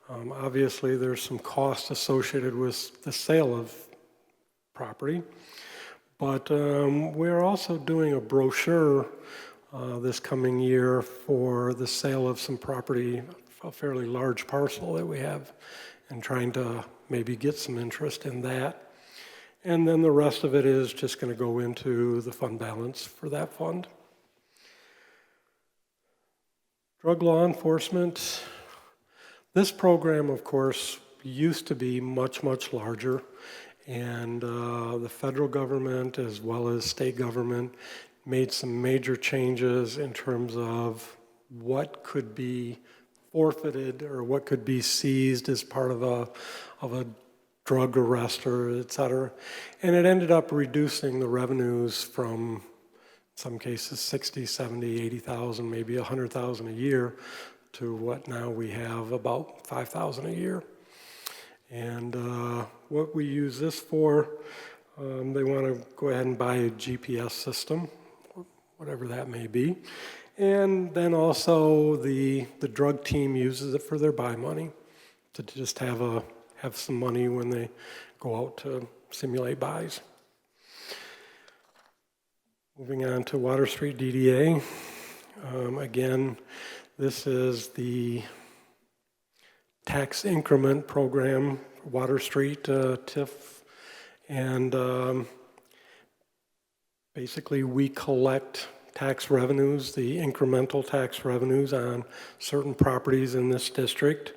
obviously there's some cost associated with the sale of property, but we're also doing a brochure this coming year for the sale of some property, a fairly large parcel that we have, and trying to maybe get some interest in that. And then the rest of it is just going to go into the fund balance for that fund. Drug law enforcement. This program, of course, used to be much, much larger, and the federal government as well as state government made some major changes in terms of what could be forfeited or what could be seized as part of a drug arrest or et cetera. And it ended up reducing the revenues from, in some cases, 60, 70, 80,000, maybe 100,000 a year to what now we have about 5,000 a year. And what we use this for, they want to go ahead and buy a GPS system, whatever that may be. And then also the drug team uses it for their buy money, to just have some money when they go out to simulate buys. Moving on to Water Street DDA. Again, this is the tax increment program, Water Street TIF, and basically we collect tax revenues, the incremental tax revenues on certain properties in this district.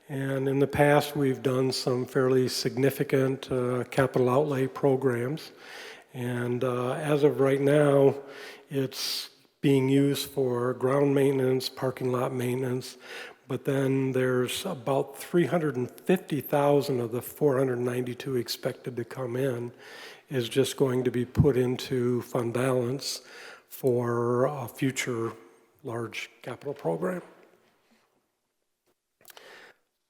And in the past, we've done some fairly significant capital outlay programs. And as of right now, it's being used for ground maintenance, parking lot maintenance, but then there's about 350,000 of the 492 expected to come in is just going to be put into fund balance for a future large capital program.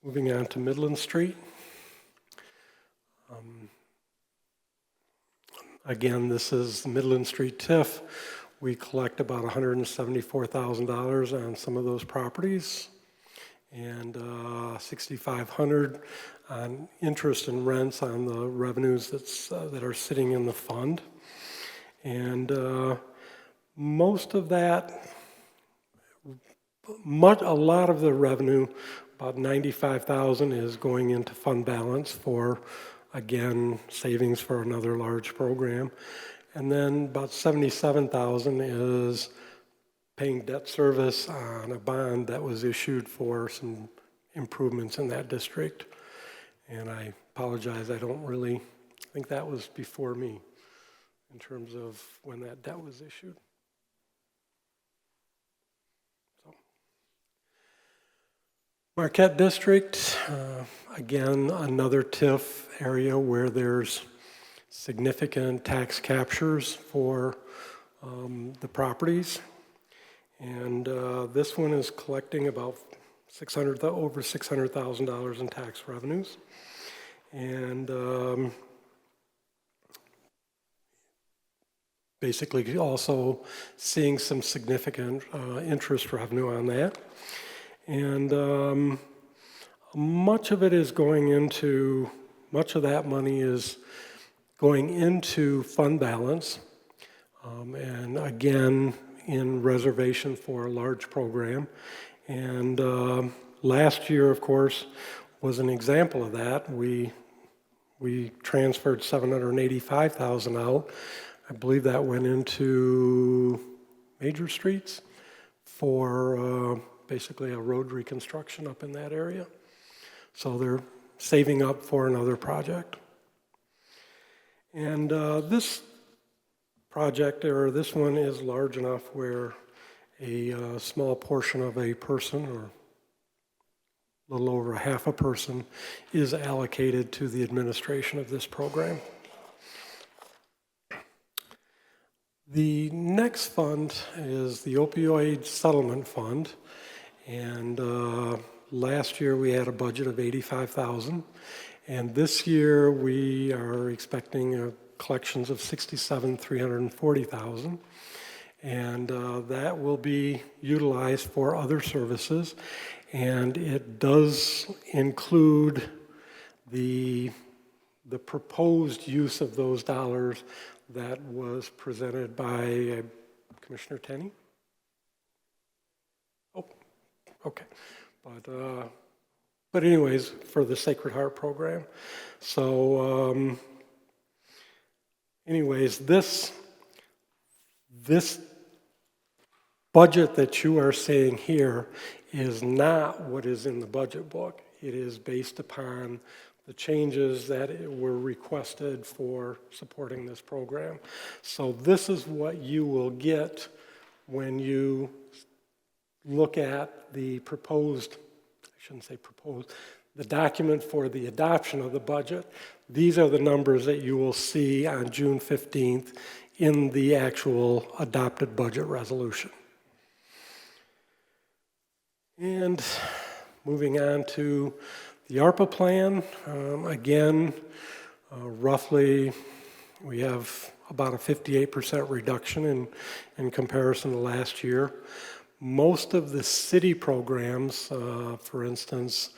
Moving on to Midland Street. Again, this is the Midland Street TIF. We collect about $174,000 on some of those properties, and $6,500 on interest and rents on the revenues that are sitting in the fund. And most of that, a lot of the revenue, about $95,000, is going into fund balance for again, savings for another large program. And then about 77,000 is paying debt service on a bond that was issued for some improvements in that district. And I apologize, I don't really think that was before me in terms of when that debt was issued. So. Marquette District, again, another TIF area where there's significant tax captures for the properties. And this one is collecting about over $600,000 in tax revenues. And basically also seeing some significant interest revenue on that. And much of it is going into, much of that money is going into fund balance. And again, in reservation for a large program. And last year, of course, was an example of that. We transferred $785,000 out. I believe that went into major streets for basically a road reconstruction up in that area. So they're saving up for another project. And this project, or this one, is large enough where a small portion of a person, or a little over half a person, is allocated to the administration of this program. The next fund is the Opioid Settlement Fund, and last year we had a budget of $85,000, and this year we are expecting collections of $67,340,000, and that will be utilized for other services, and it does include the proposed use of those dollars that was presented by Commissioner Tenney. Oh, okay, but anyways, for the Sacred Heart program. So. Anyways, this budget that you are seeing here is not what is in the budget book. It is based upon the changes that were requested for supporting this program. So this is what you will get when you look at the proposed, I shouldn't say proposed, the document for the adoption of the budget. These are the numbers that you will see on June 15th in the actual adopted budget resolution. And moving on to the ARPA plan, again, roughly we have about a 58% reduction in comparison to last year. Most of the city programs, for instance,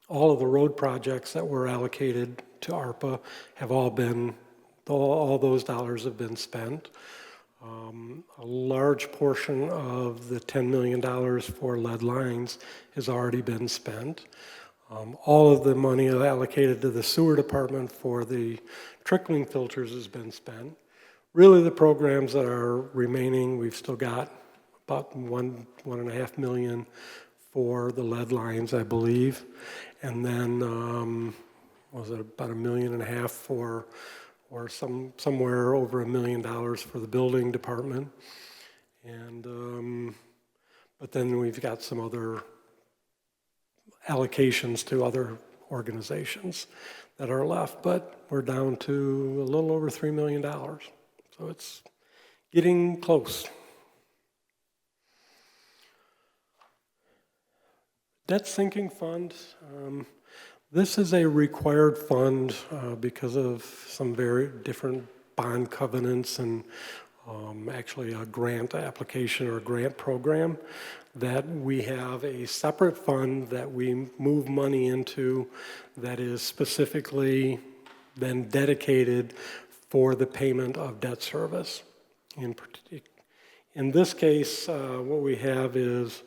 all of the road projects that were allocated to ARPA have all those dollars have been spent. A large portion of the $10 million for lead lines has already been spent. All of the money allocated to the sewer department for the trickling filters has been spent. Really, the programs that are remaining, we've still got about $1.5 million for the lead lines, I believe. And then, was it about $1.5 million for, or somewhere over $1 million for the building department. And, but then we've got some other allocations to other organizations that are left, but we're down to a little over $3 million. So it's getting close. Debt sinking fund, this is a required fund because of some very different bond covenants and actually a grant application or grant program, that we have a separate fund that we move money into that is specifically then dedicated for the payment of debt service. In this case, what we have is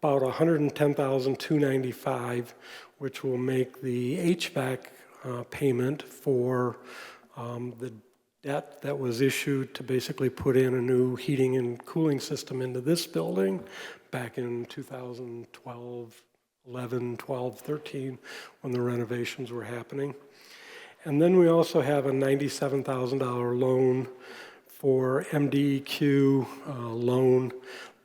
about $110,295, which will make the HVAC payment for the debt that was issued to basically put in a new heating and cooling system into this building back in 2012, 11, 12, 13, when the renovations were happening. And then we also have a $97,000 loan for MDEQ loan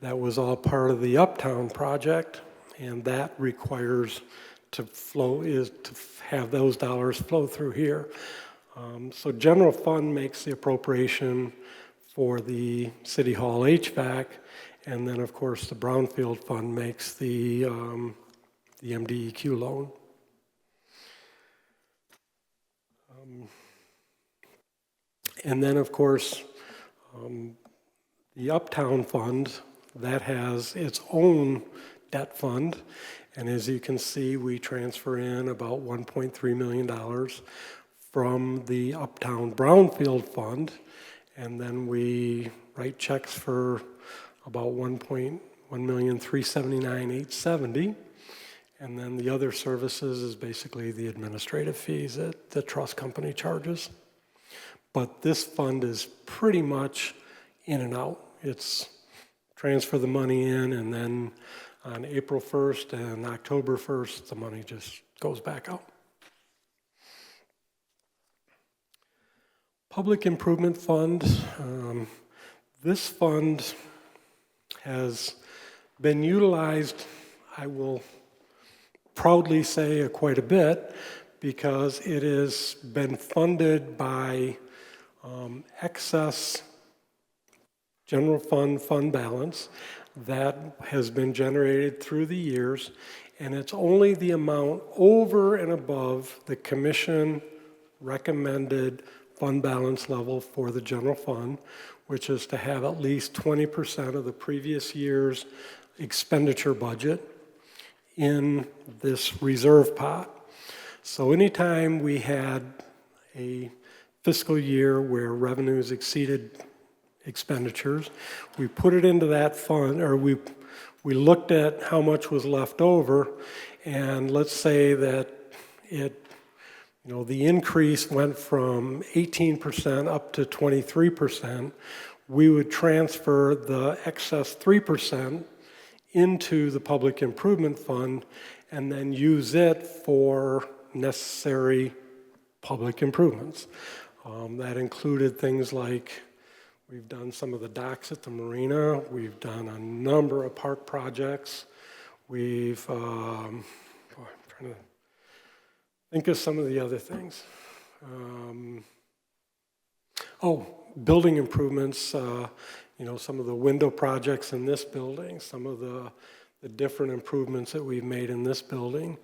that was all part of the Uptown project, and that requires to have those dollars flow through here. So general fund makes the appropriation for the City Hall HVAC, and then of course the Brownfield fund makes the MDEQ loan. And then of course the Uptown fund, that has its own debt fund, and as you can see, we transfer in about $1.3 million from the Uptown Brownfield Fund, and then we write checks for about $1,379,870, and then the other services is basically the administrative fees that the trust company charges. But this fund is pretty much in and out. It's transfer the money in, and then on April 1st and October 1st, the money just goes back out. Public Improvement Fund. This fund has been utilized, I will proudly say, quite a bit, because it has been funded by excess general fund balance that has been generated through the years, and it's only the amount over and above the commission recommended fund balance level for the general fund, which is to have at least 20% of the previous year's expenditure budget in this reserve pot. So anytime we had a fiscal year where revenues exceeded expenditures, we put it into that fund, or we looked at how much was left over, and let's say that the increase went from 18% up to 23%, we would transfer the excess 3% into the Public Improvement Fund and then use it for necessary public improvements. That included things like, we've done some of the docks at the marina. We've done a number of park projects. We've, I'm trying to think of some of the other things. Building improvements, some of the window projects in this building, some of the different improvements that we've made in this building.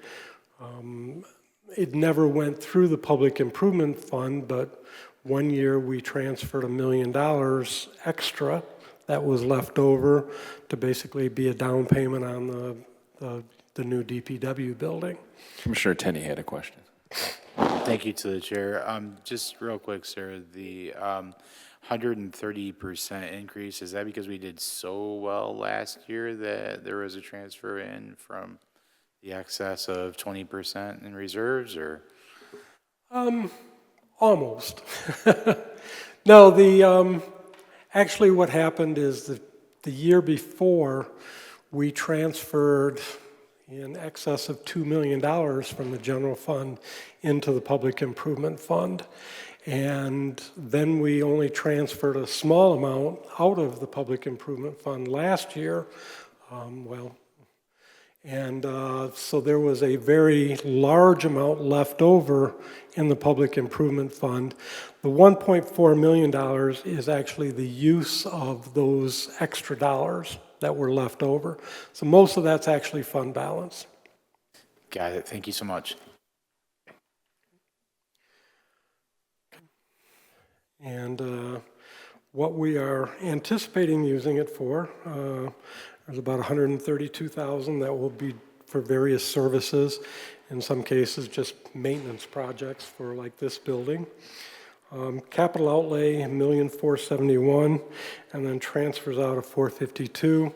It never went through the Public Improvement Fund, but one year we transferred $1 million extra that was left over to basically be a down payment on the new DPW building. Commissioner Tenney had a question. Thank you to the chair. Just real quick, sir, the 130% increase, is that because we did so well last year that there was a transfer in from the excess of 20% in reserves, or? Almost. No, actually what happened is that the year before, we transferred in excess of $2 million from the general fund into the Public Improvement Fund. And then we only transferred a small amount out of the Public Improvement Fund last year. So there was a very large amount left over in the Public Improvement Fund. The $1.4 million is actually the use of those extra dollars that were left over. So most of that's actually fund balance. Got it. Thank you so much. And what we are anticipating using it for, there's about $132,000 that will be for various services, in some cases just maintenance projects for like this building. Capital outlay, $1,471,000, and then transfers out of $452,000,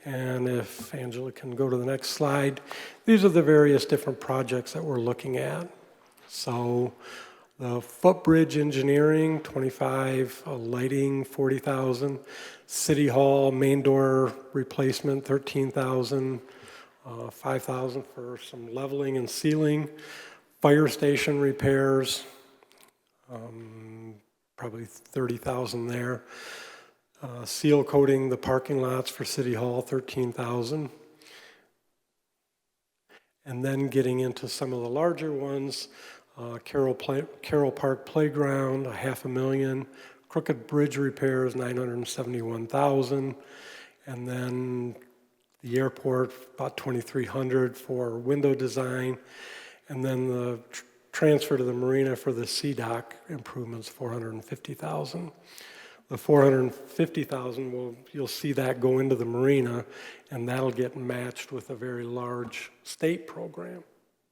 And if Angela can go to the next slide, these are the various different projects that we're looking at. So the footbridge engineering, 25, lighting, 40,000, City Hall main door replacement, 13,000, 5,000 for some leveling and sealing, fire station repairs, probably 30,000 there. Seal coating the parking lots for City Hall, 13,000. And then getting into some of the larger ones, Carroll Park Playground, $500,000. Crooked Bridge repairs, 971,000. And then the airport, about 2,300 for window design. And then the transfer to the marina for the CDOC improvements, 450,000. The 450,000, you'll see that go into the marina, and that'll get matched with a very large state program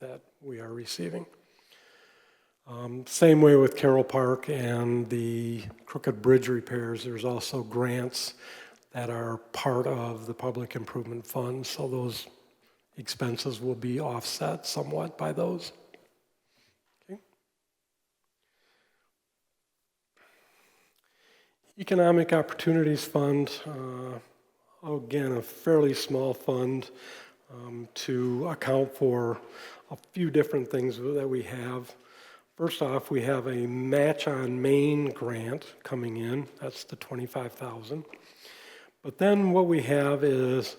that we are receiving. Same way with Carroll Park and the Crooked Bridge repairs. There's also grants that are part of the Public Improvement Fund, so those expenses will be offset somewhat by those. Okay. Economic Opportunities Fund, again, a fairly small fund to account for a few different things that we have. First off, we have a Match on Main grant coming in. That's the 25,000. But then what we have is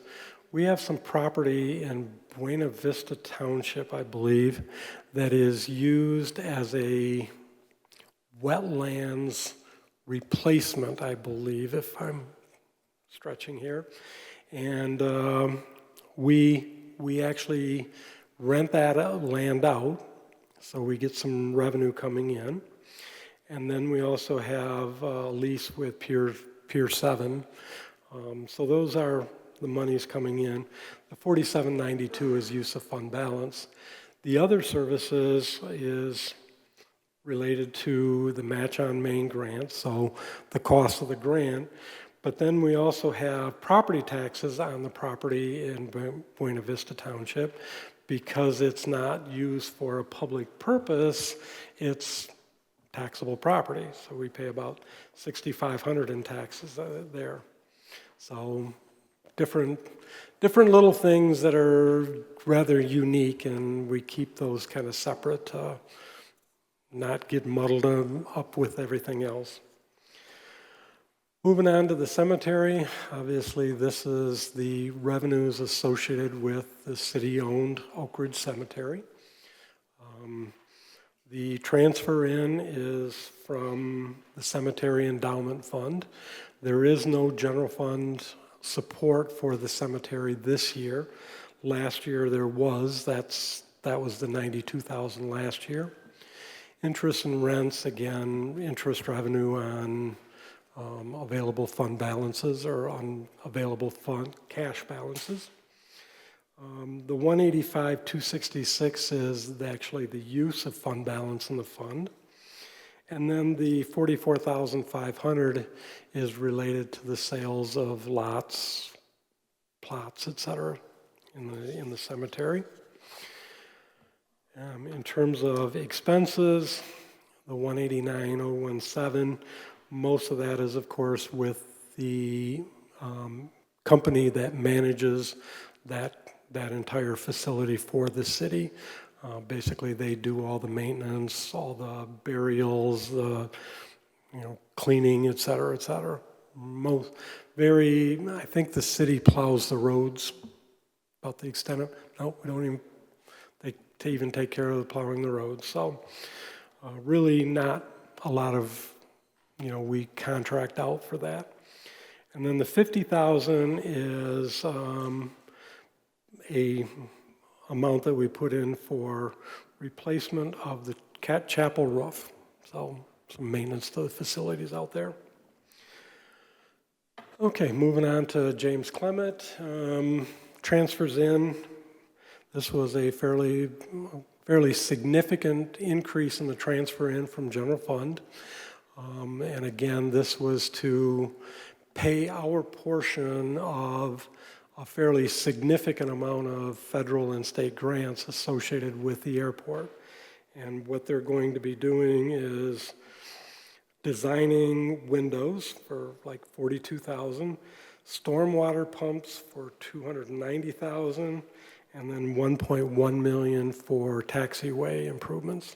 we have some property in Buena Vista Township, I believe, that is used as a wetlands replacement, I believe, if I'm stretching here. And we actually rent that land out, so we get some revenue coming in. And then we also have a lease with Pier 7. So those are the monies coming in. The 4792 is use of fund balance. The other services is related to the Match on Main grant, so the cost of the grant. But then we also have property taxes on the property in Buena Vista Township. Because it's not used for a public purpose, it's taxable property. So we pay about $6,500 in taxes there. So different little things that are rather unique, and we keep those kind of separate to not get muddled up with everything else. Moving on to the cemetery, obviously this is the revenues associated with the city-owned Oak Ridge Cemetery. The transfer in is from the Cemetery Endowment Fund. There is no general fund support for the cemetery this year. Last year there was, that was the $92,000 last year. Interest and rents, again, interest revenue on available fund balances or unavailable fund cash balances. The 185,266 is actually the use of fund balance in the fund. And then the 44,500 is related to the sales of lots, plots, et cetera, in the cemetery. In terms of expenses, the 189,017, most of that is, of course, with the company that manages that entire facility for the city. Basically, they do all the maintenance, all the burials, the cleaning, et cetera, et cetera. I think the city plows the roads about the extent of, no, we don't even take care of the plowing the roads. So really not a lot of, we contract out for that. And then the 50,000 is a amount that we put in for replacement of the chapel roof. So some maintenance to the facilities out there. Okay, moving on to James Clement. Transfers in. This was a fairly significant increase in the transfer in from general fund. And again, this was to pay our portion of a fairly significant amount of federal and state grants associated with the airport. And what they're going to be doing is designing windows for like 42,000, stormwater pumps for 290,000, and then 1.1 million for taxiway improvements.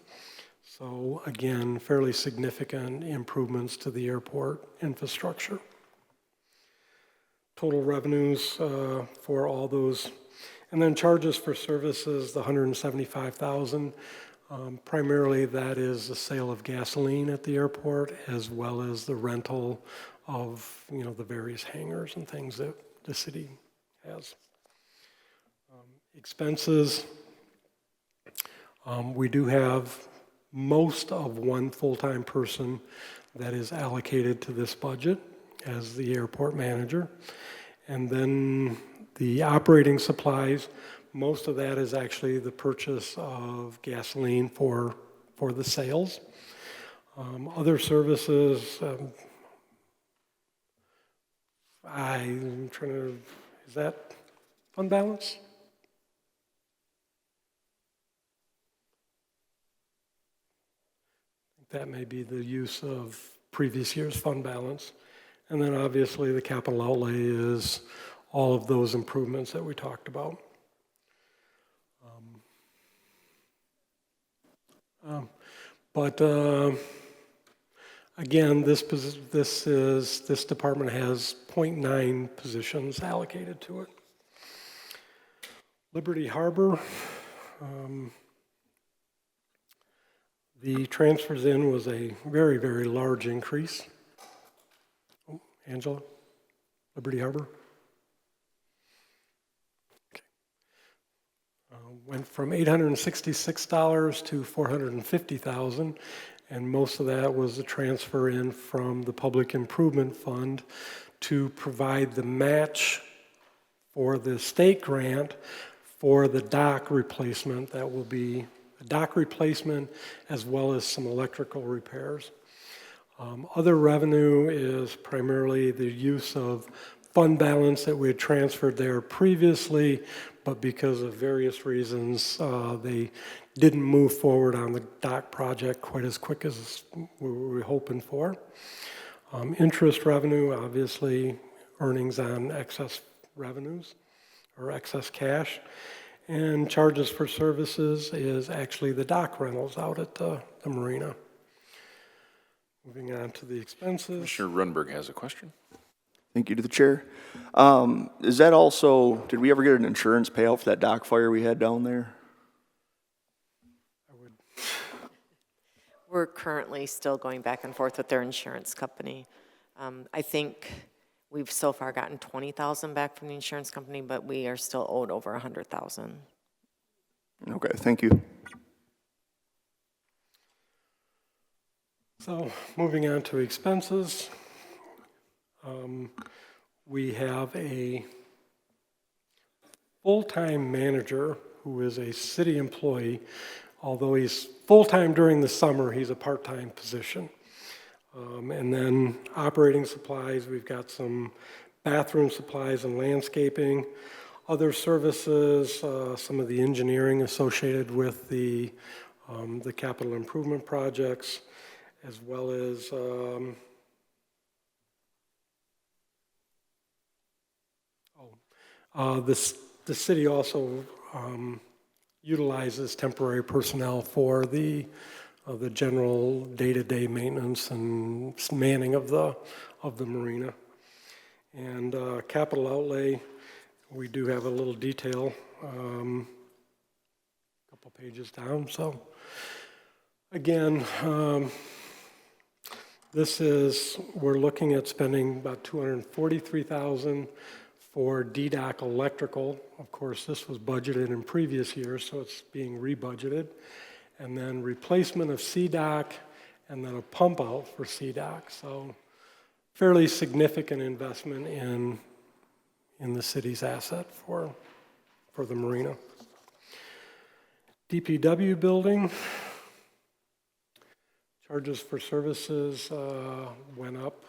So again, fairly significant improvements to the airport infrastructure. Total revenues for all those, and then charges for services, the 175,000. Primarily that is the sale of gasoline at the airport, as well as the rental of, the various hangars and things that the city has. Expenses, we do have most of one full-time person that is allocated to this budget as the airport manager. And then the operating supplies, most of that is actually the purchase of gasoline for the sales. Other services, I'm trying to, is that fund balance? That may be the use of previous year's fund balance. And then obviously the capital outlay is all of those improvements that we talked about. Again, this department has 0.9 positions allocated to it. Liberty Harbor, the transfers in was a very, very large increase. Oh, Angela, Liberty Harbor. Okay. Went from $866 to $450,000, and most of that was the transfer in from the Public Improvement Fund to provide the match for the state grant for the dock replacement. That will be a dock replacement as well as some electrical repairs. Other revenue is primarily the use of fund balance that we had transferred there previously, but because of various reasons, they didn't move forward on the dock project quite as quick as we were hoping for. Interest revenue, obviously, earnings on excess revenues or excess cash. And charges for services is actually the dock rentals out at the marina. Moving on to the expenses. Commissioner Rundberg has a question. Thank you to the chair. Is that also, did we ever get an insurance payout for that dock fire we had down there? We're currently still going back and forth with their insurance company. I think we've so far gotten 20,000 back from the insurance company, but we are still owed over 100,000. Okay, thank you. So moving on to expenses, we have a full-time manager who is a city employee. Although he's full-time during the summer, he's a part-time position. And then operating supplies, we've got some bathroom supplies and landscaping. Other services, some of the engineering associated with the capital improvement projects, as well as the city also utilizes temporary personnel for the general day-to-day maintenance and manning of the marina. And capital outlay, we do have a little detail, a couple pages down. So again, we're looking at spending about $243,000 for DDOC electrical. Of course, this was budgeted in previous years, so it's being rebudgeted. And then replacement of CDOC, and then a pump out for CDOC. So fairly significant investment in the city's asset for the marina. DPW building, charges for services went up,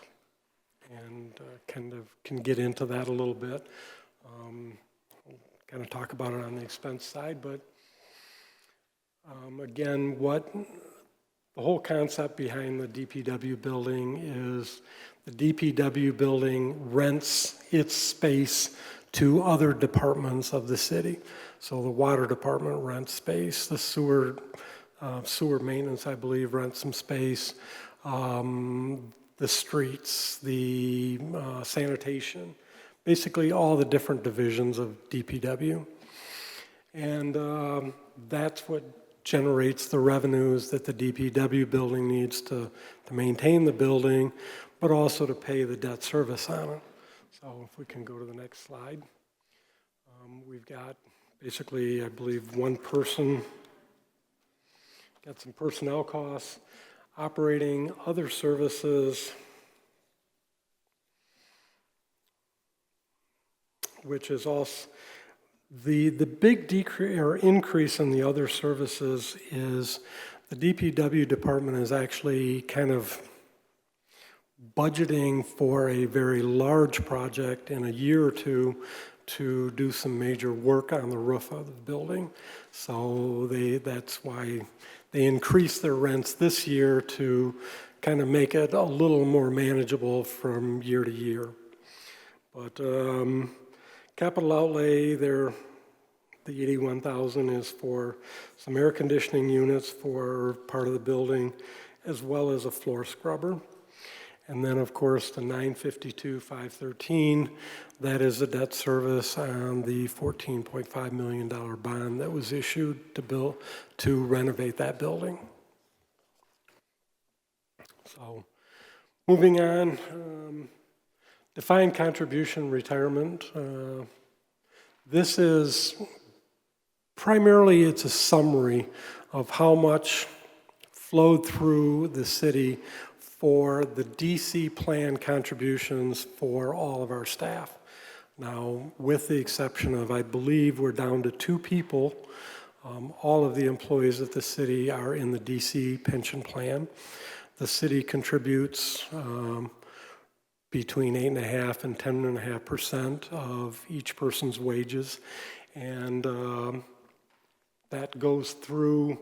and kind of can get into that a little bit. Kind of talk about it on the expense side, but again, what the whole concept behind the DPW building is the DPW building rents its space to other departments of the city. So the water department rents space, the sewer maintenance, I believe, rents some space, the streets, the sanitation, basically all the different divisions of DPW. And that's what generates the revenues that the DPW building needs to maintain the building, but also to pay the debt service on it. So if we can go to the next slide. We've got basically, I believe, one person, got some personnel costs, operating other services, which is also, the big decrease or increase in the other services is the DPW department is actually kind of budgeting for a very large project in a year or two to do some major work on the roof of the building. So that's why they increased their rents this year to kind of make it a little more manageable from year to year. But capital outlay there, the 81,000 is for some air conditioning units for part of the building, as well as a floor scrubber. And then, of course, the 952,513, that is the debt service on the $14.5 million bond that was issued to renovate that building. So, moving on, defined contribution retirement. This is primarily, it's a summary of how much flowed through the city for the DC plan contributions for all of our staff. Now, with the exception of, I believe we're down to 2 people, all of the employees at the city are in the DC pension plan. The city contributes between 8.5% and 10.5% of each person's wages, and that goes through,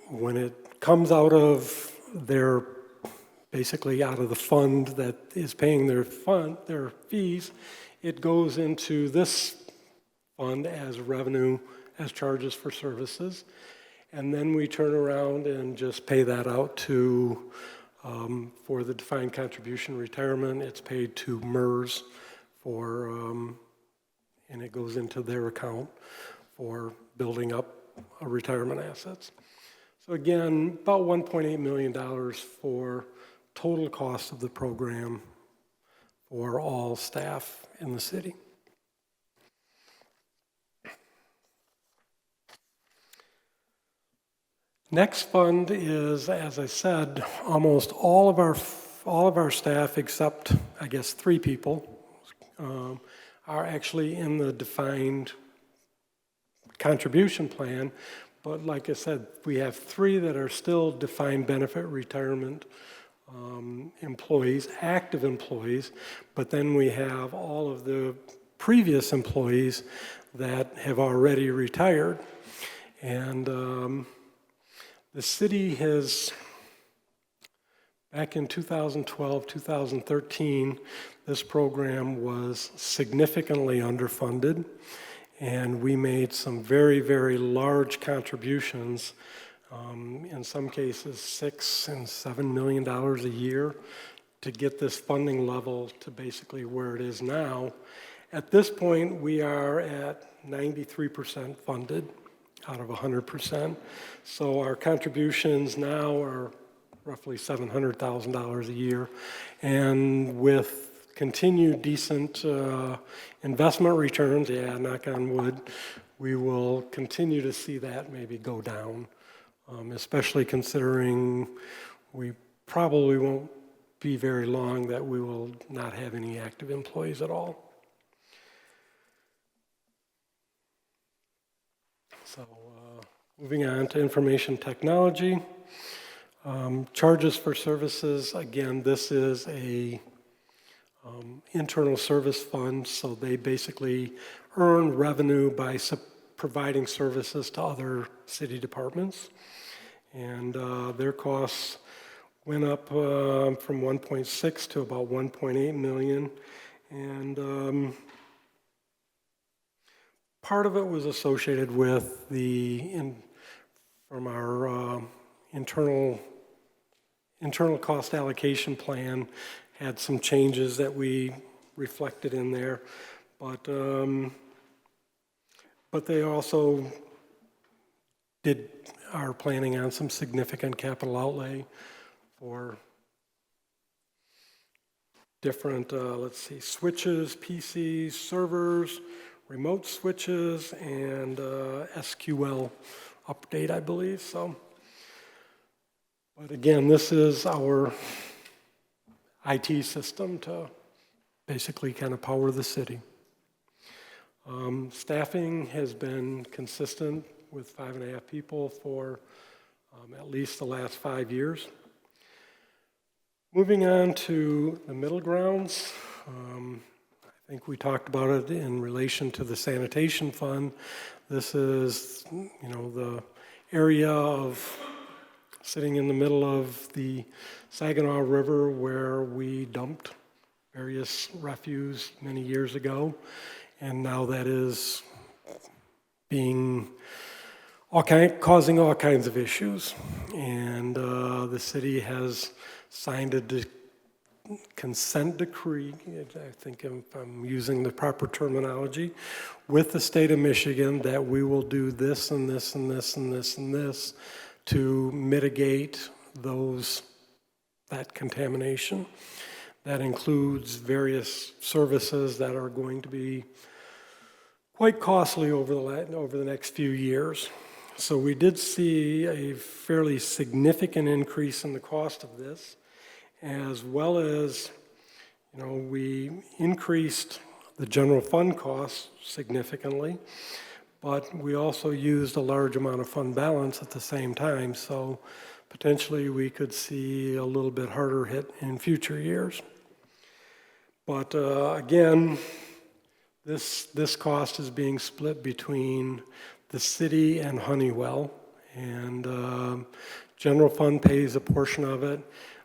when it comes out of their, basically out of the fund that is paying their fees, it goes into this fund as revenue, as charges for services. And then we turn around and just pay that out to, for the defined contribution retirement, it's paid to MERS for, and it goes into their account for building up retirement assets. So again, about $1.8 million for total cost of the program for all staff in the city. Next fund is, as I said, almost all of our staff, except I guess 3 people, are actually in the defined contribution plan. But like I said, we have 3 that are still defined benefit retirement employees, active employees, but then we have all of the previous employees that have already retired. And the city has, back in 2012, 2013, this program was significantly underfunded, and we made some very, very large contributions, in some cases $6 and $7 million a year, to get this funding level to basically where it is now. At this point, we are at 93% funded out of 100%. So our contributions now are roughly $700,000 a year. And with continued decent investment returns, yeah, knock on wood, we will continue to see that maybe go down, especially considering we probably won't be very long that we will not have any active employees at all. So moving on to information technology. Charges for services, again, this is a internal service fund, so they basically earn revenue by providing services to other city departments. And their costs went up from 1.6 to about 1.8 million. And part of it was associated with from our internal cost allocation plan, had some changes that we reflected in there, but they also are planning on some significant capital outlay for different, let's see, switches, PCs, servers, remote switches, and SQL update, I believe. So, but again, this is our IT system to basically kind of power the city. Staffing has been consistent with 5.5 people for at least the last 5 years. Moving on to the middle grounds, I think we talked about it in relation to the sanitation fund. This is, the area of sitting in the middle of the Saginaw River where we dumped various refuse many years ago, and now that is causing all kinds of issues. And the city has signed a consent decree, I think if I'm using the proper terminology, with the state of Michigan that we will do this and this and this and this and this to mitigate that contamination. That includes various services that are going to be quite costly over the next few years. So we did see a fairly significant increase in the cost of this, as well as, we increased the general fund costs significantly, but we also used a large amount of fund balance at the same time, so potentially we could see a little bit harder hit in future years. But again, this cost is being split between the city and Honeywell, and general fund pays a portion of it.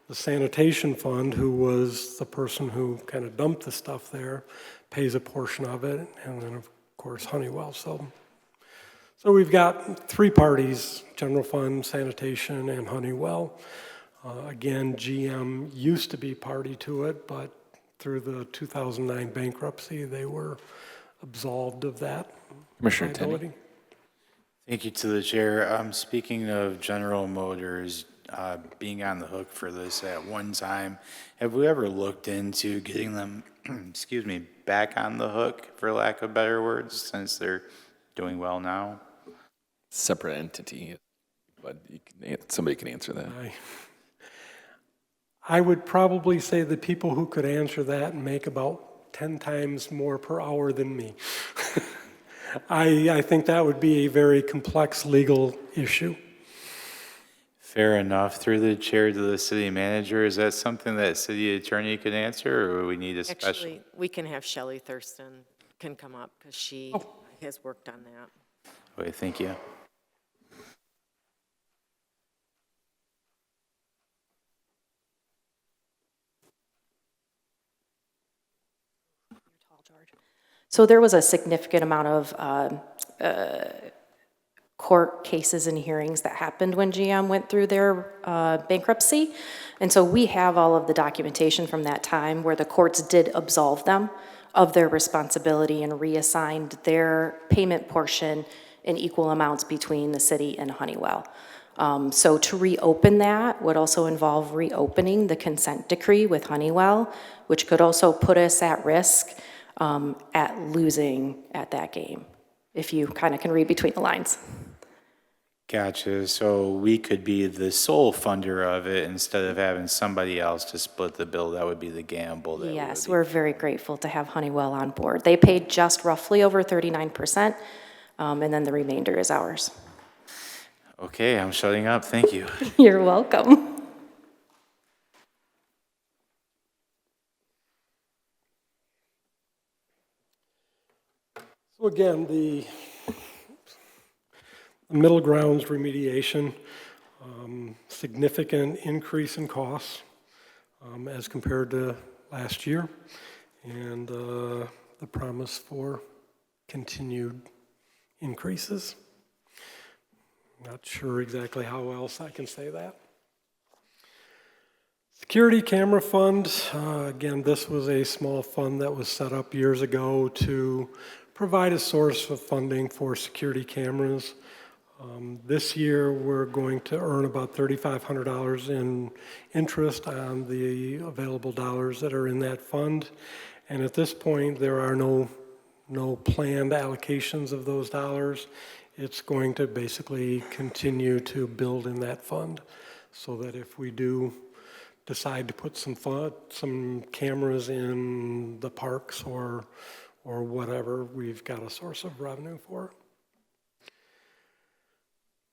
The sanitation fund, who was the person who kind of dumped the stuff there, pays a portion of it, and then of course Honeywell. So we've got three parties: general fund, sanitation, and Honeywell. Again, GM used to be party to it, but through the 2009 bankruptcy, they were absolved of that liability. Thank you to the chair. Speaking of General Motors being on the hook for this at one time, have we ever looked into getting them, back on the hook, for lack of better words, since they're doing well now? Separate entity, but somebody can answer that. I would probably say the people who could answer that make about 10 times more per hour than me. I think that would be a very complex legal issue. Fair enough. Through the chair to the city manager, is that something that city attorney could answer, or we need a special? Actually, we can have Shelley Thurston can come up because she has worked on that. Okay, thank you. So there was a significant amount of court cases and hearings that happened when GM went through their bankruptcy. And so we have all of the documentation from that time where the courts did absolve them of their responsibility and reassigned their payment portion in equal amounts between the city and Honeywell. So to reopen that would also involve reopening the consent decree with Honeywell, which could also put us at risk at losing at that game, if you kind of can read between the lines. Gotcha. So we could be the sole funder of it instead of having somebody else to split the bill. That would be the gamble. Yes, we're very grateful to have Honeywell on board. They paid just roughly over 39%, and then the remainder is ours. Okay, I'm shutting up. Thank you. You're welcome. So again, the middle grounds remediation, significant increase in costs as compared to last year, and the promise for continued increases. Not sure exactly how else I can say that. Security camera fund, again, this was a small fund that was set up years ago to provide a source of funding for security cameras. This year, we're going to earn about $3,500 in interest on the available dollars that are in that fund. And at this point, there are no planned allocations of those dollars. It's going to basically continue to build in that fund so that if we do decide to put some cameras in the parks or whatever, we've got a source of revenue for it.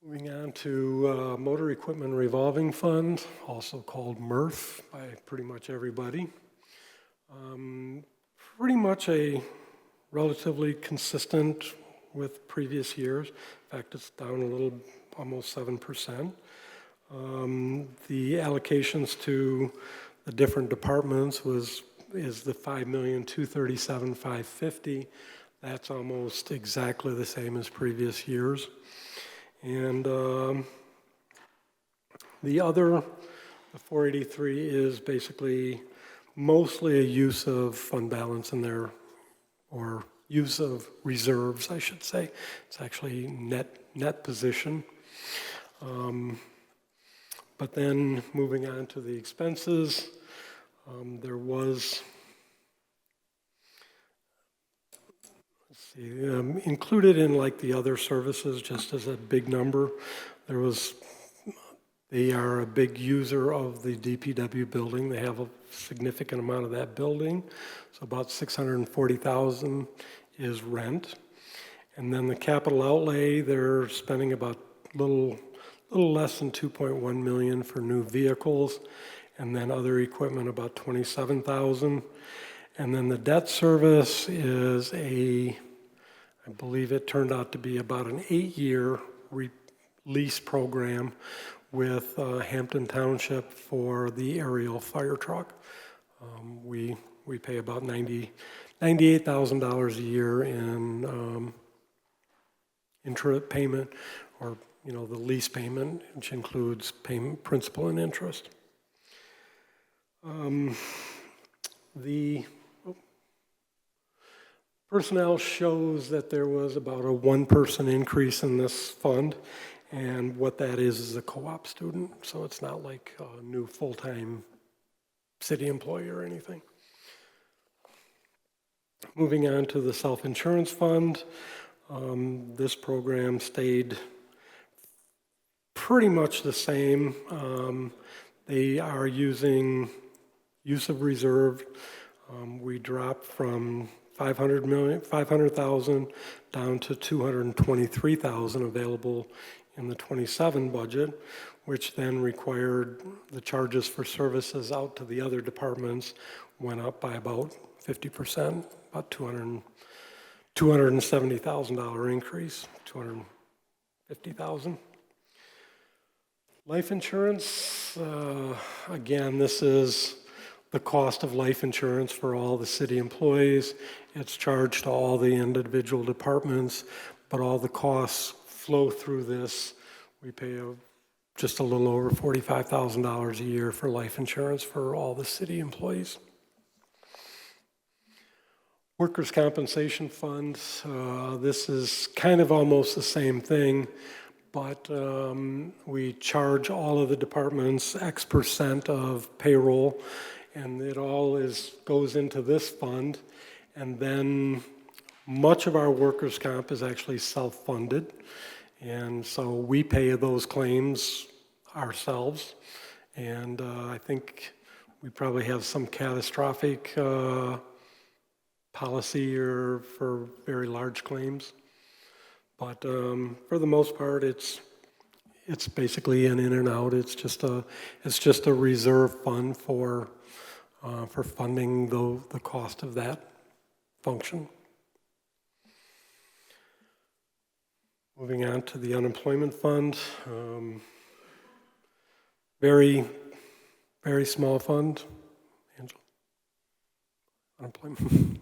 Moving on to Motor Equipment Revolving Fund, also called MRF by pretty much everybody. Pretty much a relatively consistent with previous years. In fact, it's down a little, almost 7%. The allocations to the different departments is the $5,237,550. That's almost exactly the same as previous years. And the other, the 483, is basically mostly a use of fund balance in there, or use of reserves, I should say. It's actually net position. But then moving on to the expenses, there was, included in like the other services, just as a big number, they are a big user of the DPW building. They have a significant amount of that building. So about $640,000 is rent. And then the capital outlay, they're spending about little less than 2.1 million for new vehicles, and then other equipment about 27,000. And then the debt service is I believe it turned out to be about an 8-year lease program with Hampton Township for the aerial fire truck. We pay about $98,000 a year in interest payment, or the lease payment, which includes payment, principal, and interest. The personnel shows that there was about a 1% increase in this fund, and what that is a co-op student, so it's not like a new full-time city employee or anything. Moving on to the self-insurance fund, this program stayed pretty much the same. They are using use of reserve. We dropped from $500,000 down to $223,000 available in the 27 budget, which then required the charges for services out to the other departments went up by about 50%, about $270,000 increase, $250,000. Life insurance, again, this is the cost of life insurance for all the city employees. It's charged to all the individual departments, but all the costs flow through this. We pay just a little over $45,000 a year for life insurance for all the city employees. Workers' compensation funds, this is kind of almost the same thing, but we charge all of the departments X% of payroll, and it all goes into this fund. And then much of our workers' comp is actually self-funded, and so we pay those claims ourselves. And I think we probably have some catastrophic policy or for very large claims. But for the most part, it's basically an in and out. It's just a reserve fund for funding the cost of that function. Moving on to the unemployment fund. Very, very small fund. Angela? Unemployment.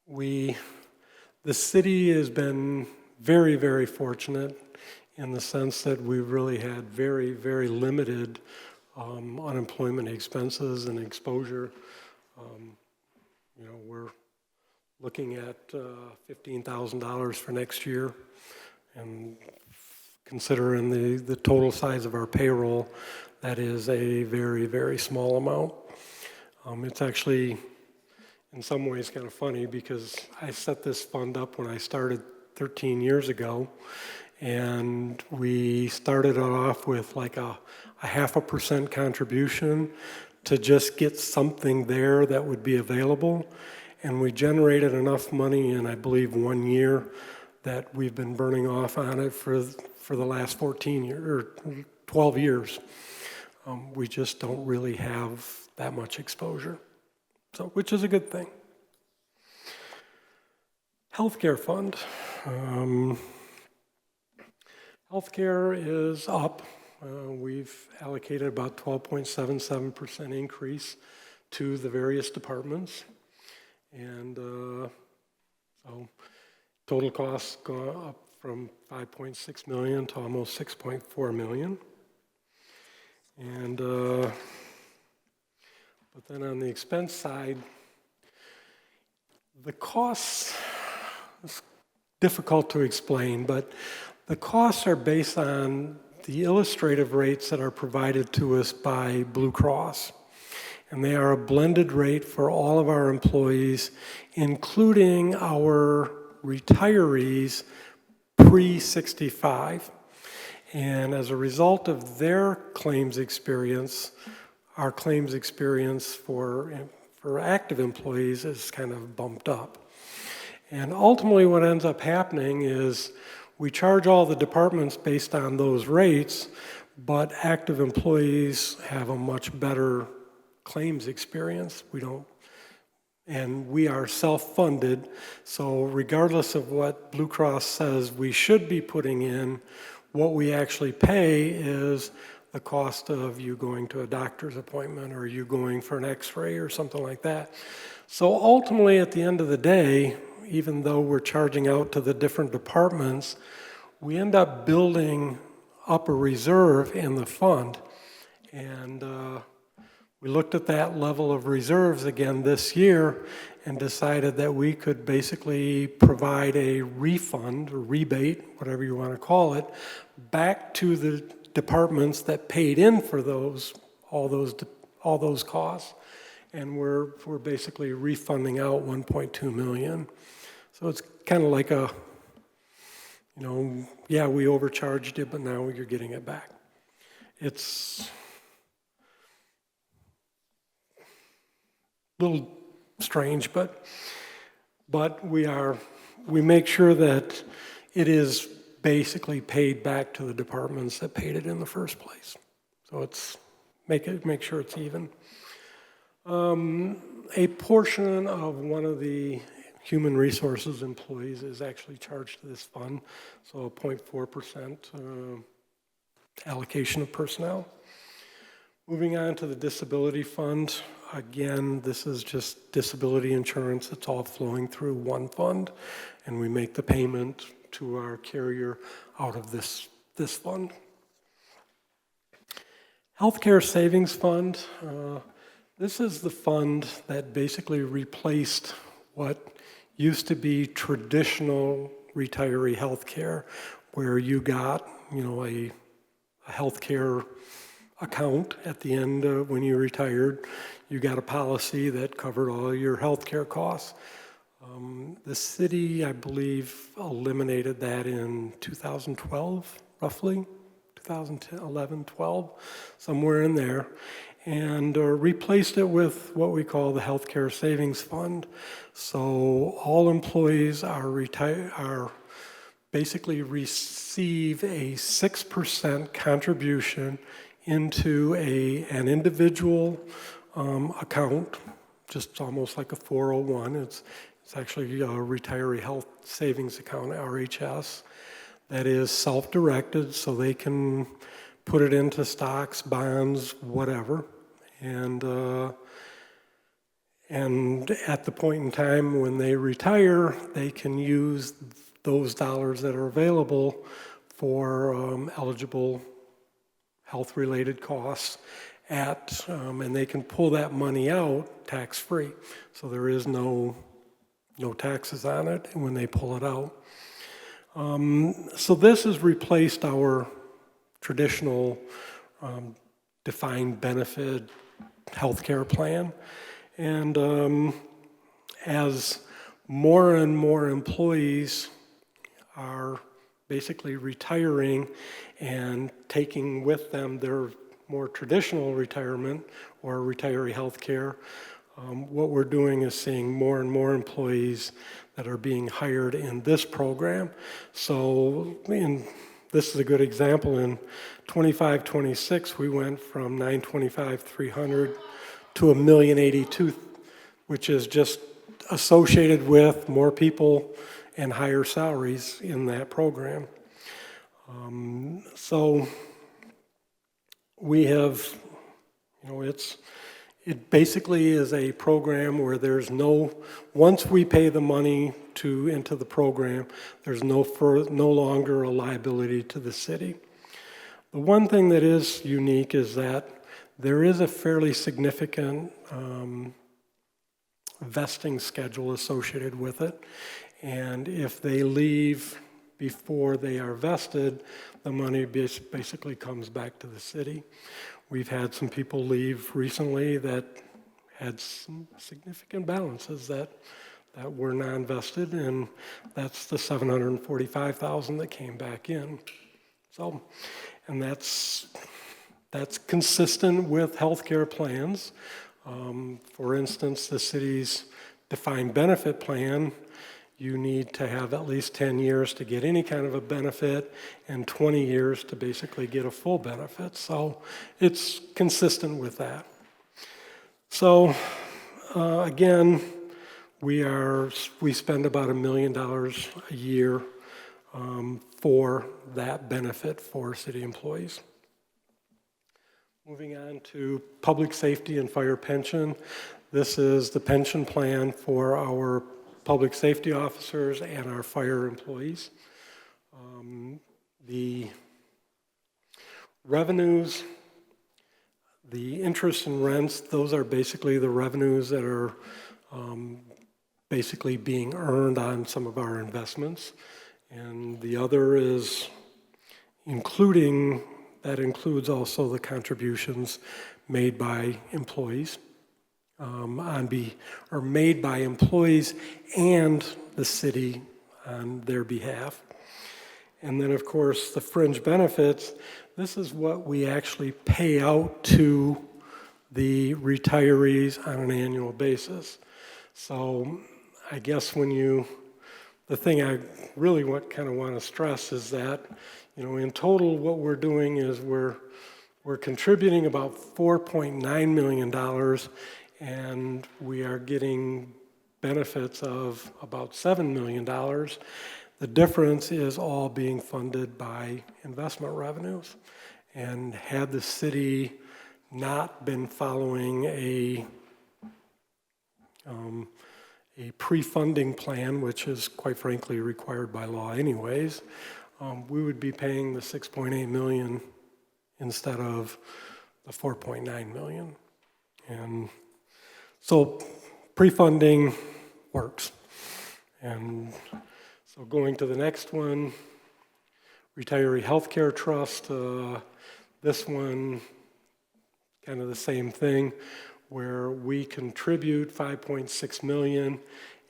The city has been very, very fortunate in the sense that we really had very, very limited unemployment expenses and exposure. We're looking at $15,000 for next year, and considering the total size of our payroll, that is a very, very small amount. It's actually, in some ways, kind of funny because I set this fund up when I started 13 years ago, and we started it off with like a 0.5% contribution to just get something there that would be available. And we generated enough money in, I believe, 1 year that we've been burning off on it for the last 14 years, or 12 years. We just don't really have that much exposure, so which is a good thing. Healthcare fund. Healthcare is up. We've allocated about 12.77% increase to the various departments. And so total costs go up from 5.6 million to almost 6.4 million. And but then on the expense side, the costs, it's difficult to explain, but the costs are based on the illustrative rates that are provided to us by Blue Cross. And they are a blended rate for all of our employees, including our retirees pre-65. And as a result of their claims experience, our claims experience for active employees is kind of bumped up. And ultimately what ends up happening is we charge all the departments based on those rates, but active employees have a much better claims experience. And we are self-funded, so regardless of what Blue Cross says we should be putting in, what we actually pay is the cost of you going to a doctor's appointment or you going for an x-ray or something like that. So ultimately, at the end of the day, even though we're charging out to the different departments, we end up building up a reserve in the fund. And we looked at that level of reserves again this year and decided that we could basically provide a refund or rebate, whatever you want to call it, back to the departments that paid in for all those costs. And we're basically refunding out 1.2 million. So it's kind of like a, yeah, we overcharged you, but now you're getting it back. It's a little strange, but we make sure that it is basically paid back to the departments that paid it in the first place. So it's make sure it's even. A portion of one of the human resources employees is actually charged to this fund, so a 0.4% allocation of personnel. Moving on to the disability fund, again, this is just disability insurance. It's all flowing through one fund, and we make the payment to our carrier out of this fund. Healthcare Savings Fund, this is the fund that basically replaced what used to be traditional retiree health care, where you got, a health care account at the end of when you retired. You got a policy that covered all your health care costs. The city, I believe, eliminated that in 2012, roughly, 2011, 12, somewhere in there, and replaced it with what we call the Healthcare Savings Fund. So all employees are basically receive a 6% contribution into an individual account, just almost like a 401. It's It's actually a retiree health savings account, RHS, that is self-directed, so they can put it into stocks, bonds, whatever. And at the point in time when they retire, they can use those dollars that are available for eligible health-related costs and they can pull that money out tax-free. So there is no taxes on it when they pull it out. So this has replaced our traditional defined benefit healthcare plan. And as more and more employees are basically retiring and taking with them their more traditional retirement or retiree health care, what we're doing is seeing more and more employees that are being hired in this program. So this is a good example. In 25-26, we went from 925,300 to $1,082,000, which is just associated with more people and higher salaries in that program. So we have, it basically is a program where there's once we pay the money into the program, there's no longer a liability to the city. The one thing that is unique is that there is a fairly significant vesting schedule associated with it. And if they leave before they are vested, the money basically comes back to the city. We've had some people leave recently that had some significant balances that were non-vested, and that's the $745,000 that came back in. So, and that's consistent with healthcare plans. For instance, the city's defined benefit plan, you need to have at least 10 years to get any kind of a benefit and 20 years to basically get a full benefit. So it's consistent with that. So again, we spend about $1 million a year for that benefit for city employees. Moving on to public safety and fire pension. This is the pension plan for our public safety officers and our fire employees. The revenues, the interest and rents, those are basically the revenues that are basically being earned on some of our investments. And the other is that includes also the contributions made by employees. Made by employees and the city on their behalf. And then, of course, the fringe benefits, this is what we actually pay out to the retirees on an annual basis. So I guess the thing I really kind of want to stress is that, in total what we're doing is we're contributing about $4.9 million, and we are getting benefits of about $7 million. The difference is all being funded by investment revenues. And had the city not been following a pre-funding plan, which is quite frankly required by law anyways, we would be paying the $6.8 million instead of the $4.9 million. And so pre-funding works. And so going to the next one, Retiree Healthcare Trust, this one, kind of the same thing, where we contribute $5.6 million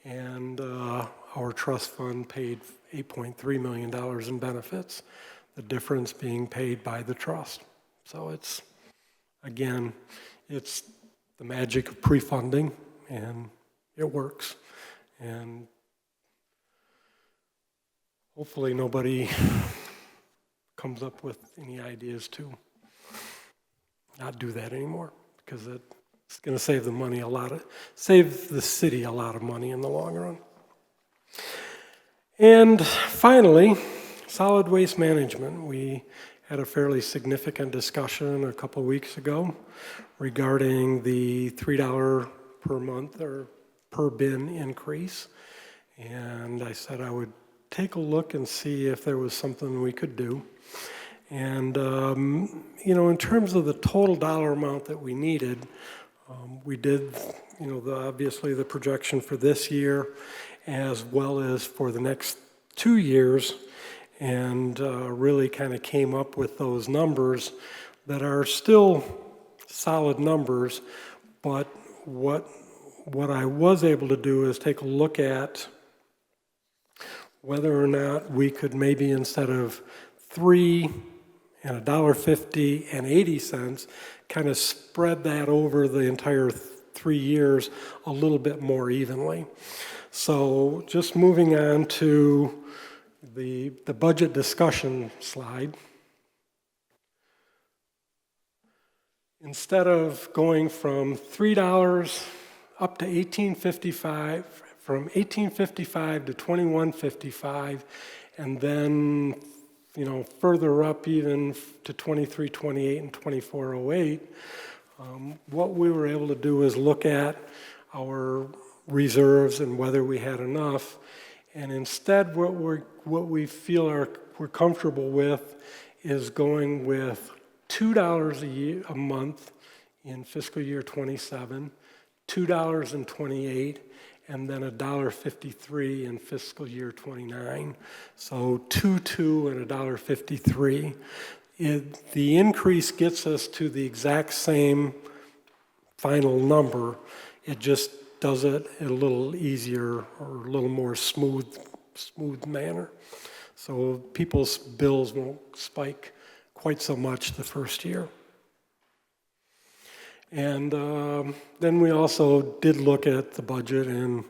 and our trust fund paid $8.3 million in benefits, the difference being paid by the trust. So it's the magic of pre-funding, and it works. And hopefully nobody comes up with any ideas to not do that anymore, because it's going to save the city a lot of money in the long run. And finally, solid waste management. We had a fairly significant discussion a couple weeks ago regarding the $3 per month or per bin increase. And I said I would take a look and see if there was something we could do. And, you know, in terms of the total dollar amount that we needed, we did, you know, obviously the projection for this year as well as for the next 2 years, and really kind of came up with those numbers that are still solid numbers, but what I was able to do is take a look at whether or not we could maybe, instead of $3 and $1.50 and 80 cents, kind of spread that over the entire 3 years a little bit more evenly. So just moving on to the budget discussion slide. Instead of going from $3 up to $18.55, from $18.55 to $21.55, and then, you know, further up even to $23.28 and $24.08, what we were able to do is look at our reserves and whether we had enough, and instead what we feel we're comfortable with is going with $2 a month in fiscal year 27, $2.28, and then $1.53 in fiscal year 29. So $2 and $1.53. The increase gets us to the exact same final number. It just does it in a little easier or a little more smooth manner. So people's bills won't spike quite so much the first year. And then we also did look at the budget and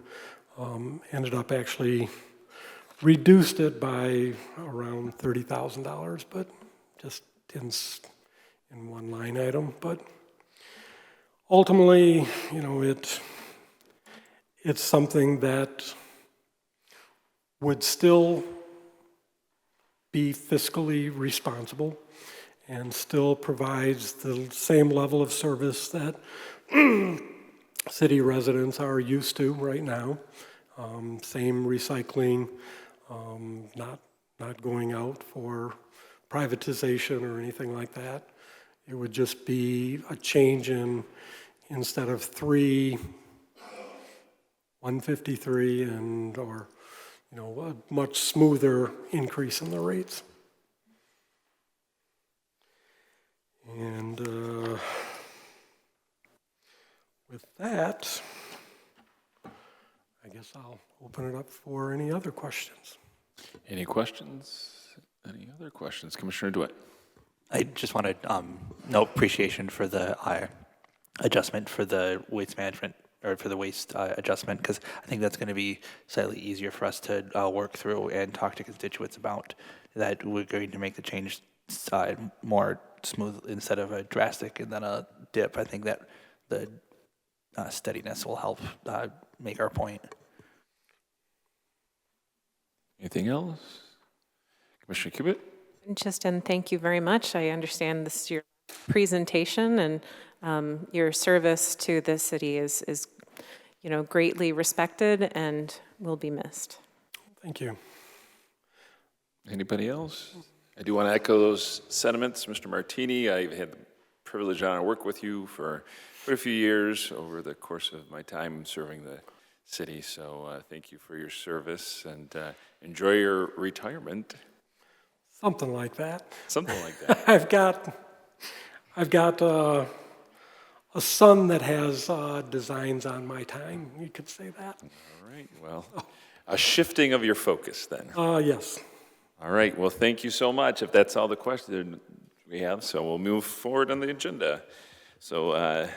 ended up actually reduced it by around $30,000, but just in one line item. But ultimately, you know, it's something that would still be fiscally responsible and still provides the same level of service that city residents are used to right now. Same recycling, not going out for privatization or anything like that. It would just be a change in, instead of 153 and, or, you know, a much smoother increase in the rates. And with that, I guess I'll open it up for any other questions. Any questions? Any other questions? Commissioner DeWitt. I just want to note appreciation for the adjustment for the waste management, or for the waste adjustment, because I think that's going to be slightly easier for us to work through and talk to constituents about, that we're going to make the change more smooth instead of a drastic and then a dip. I think that the steadiness will help make our point. Anything else? Commissioner Cubitt? And thank you very much. I understand this is your presentation, and your service to the city is, you know, greatly respected and will be missed. Thank you. Anybody else? I do want to echo those sentiments. Mr. Martini, I've had the privilege and honor to work with you for quite a few years over the course of my time serving the city. So thank you for your service, and enjoy your retirement. Something like that. Something like that. I've got a son that has designs on my time. You could say that. All right. Well, a shifting of your focus then. Yes. All right. Well, thank you so much. If that's all the questions we have, so we'll move forward on the agenda. So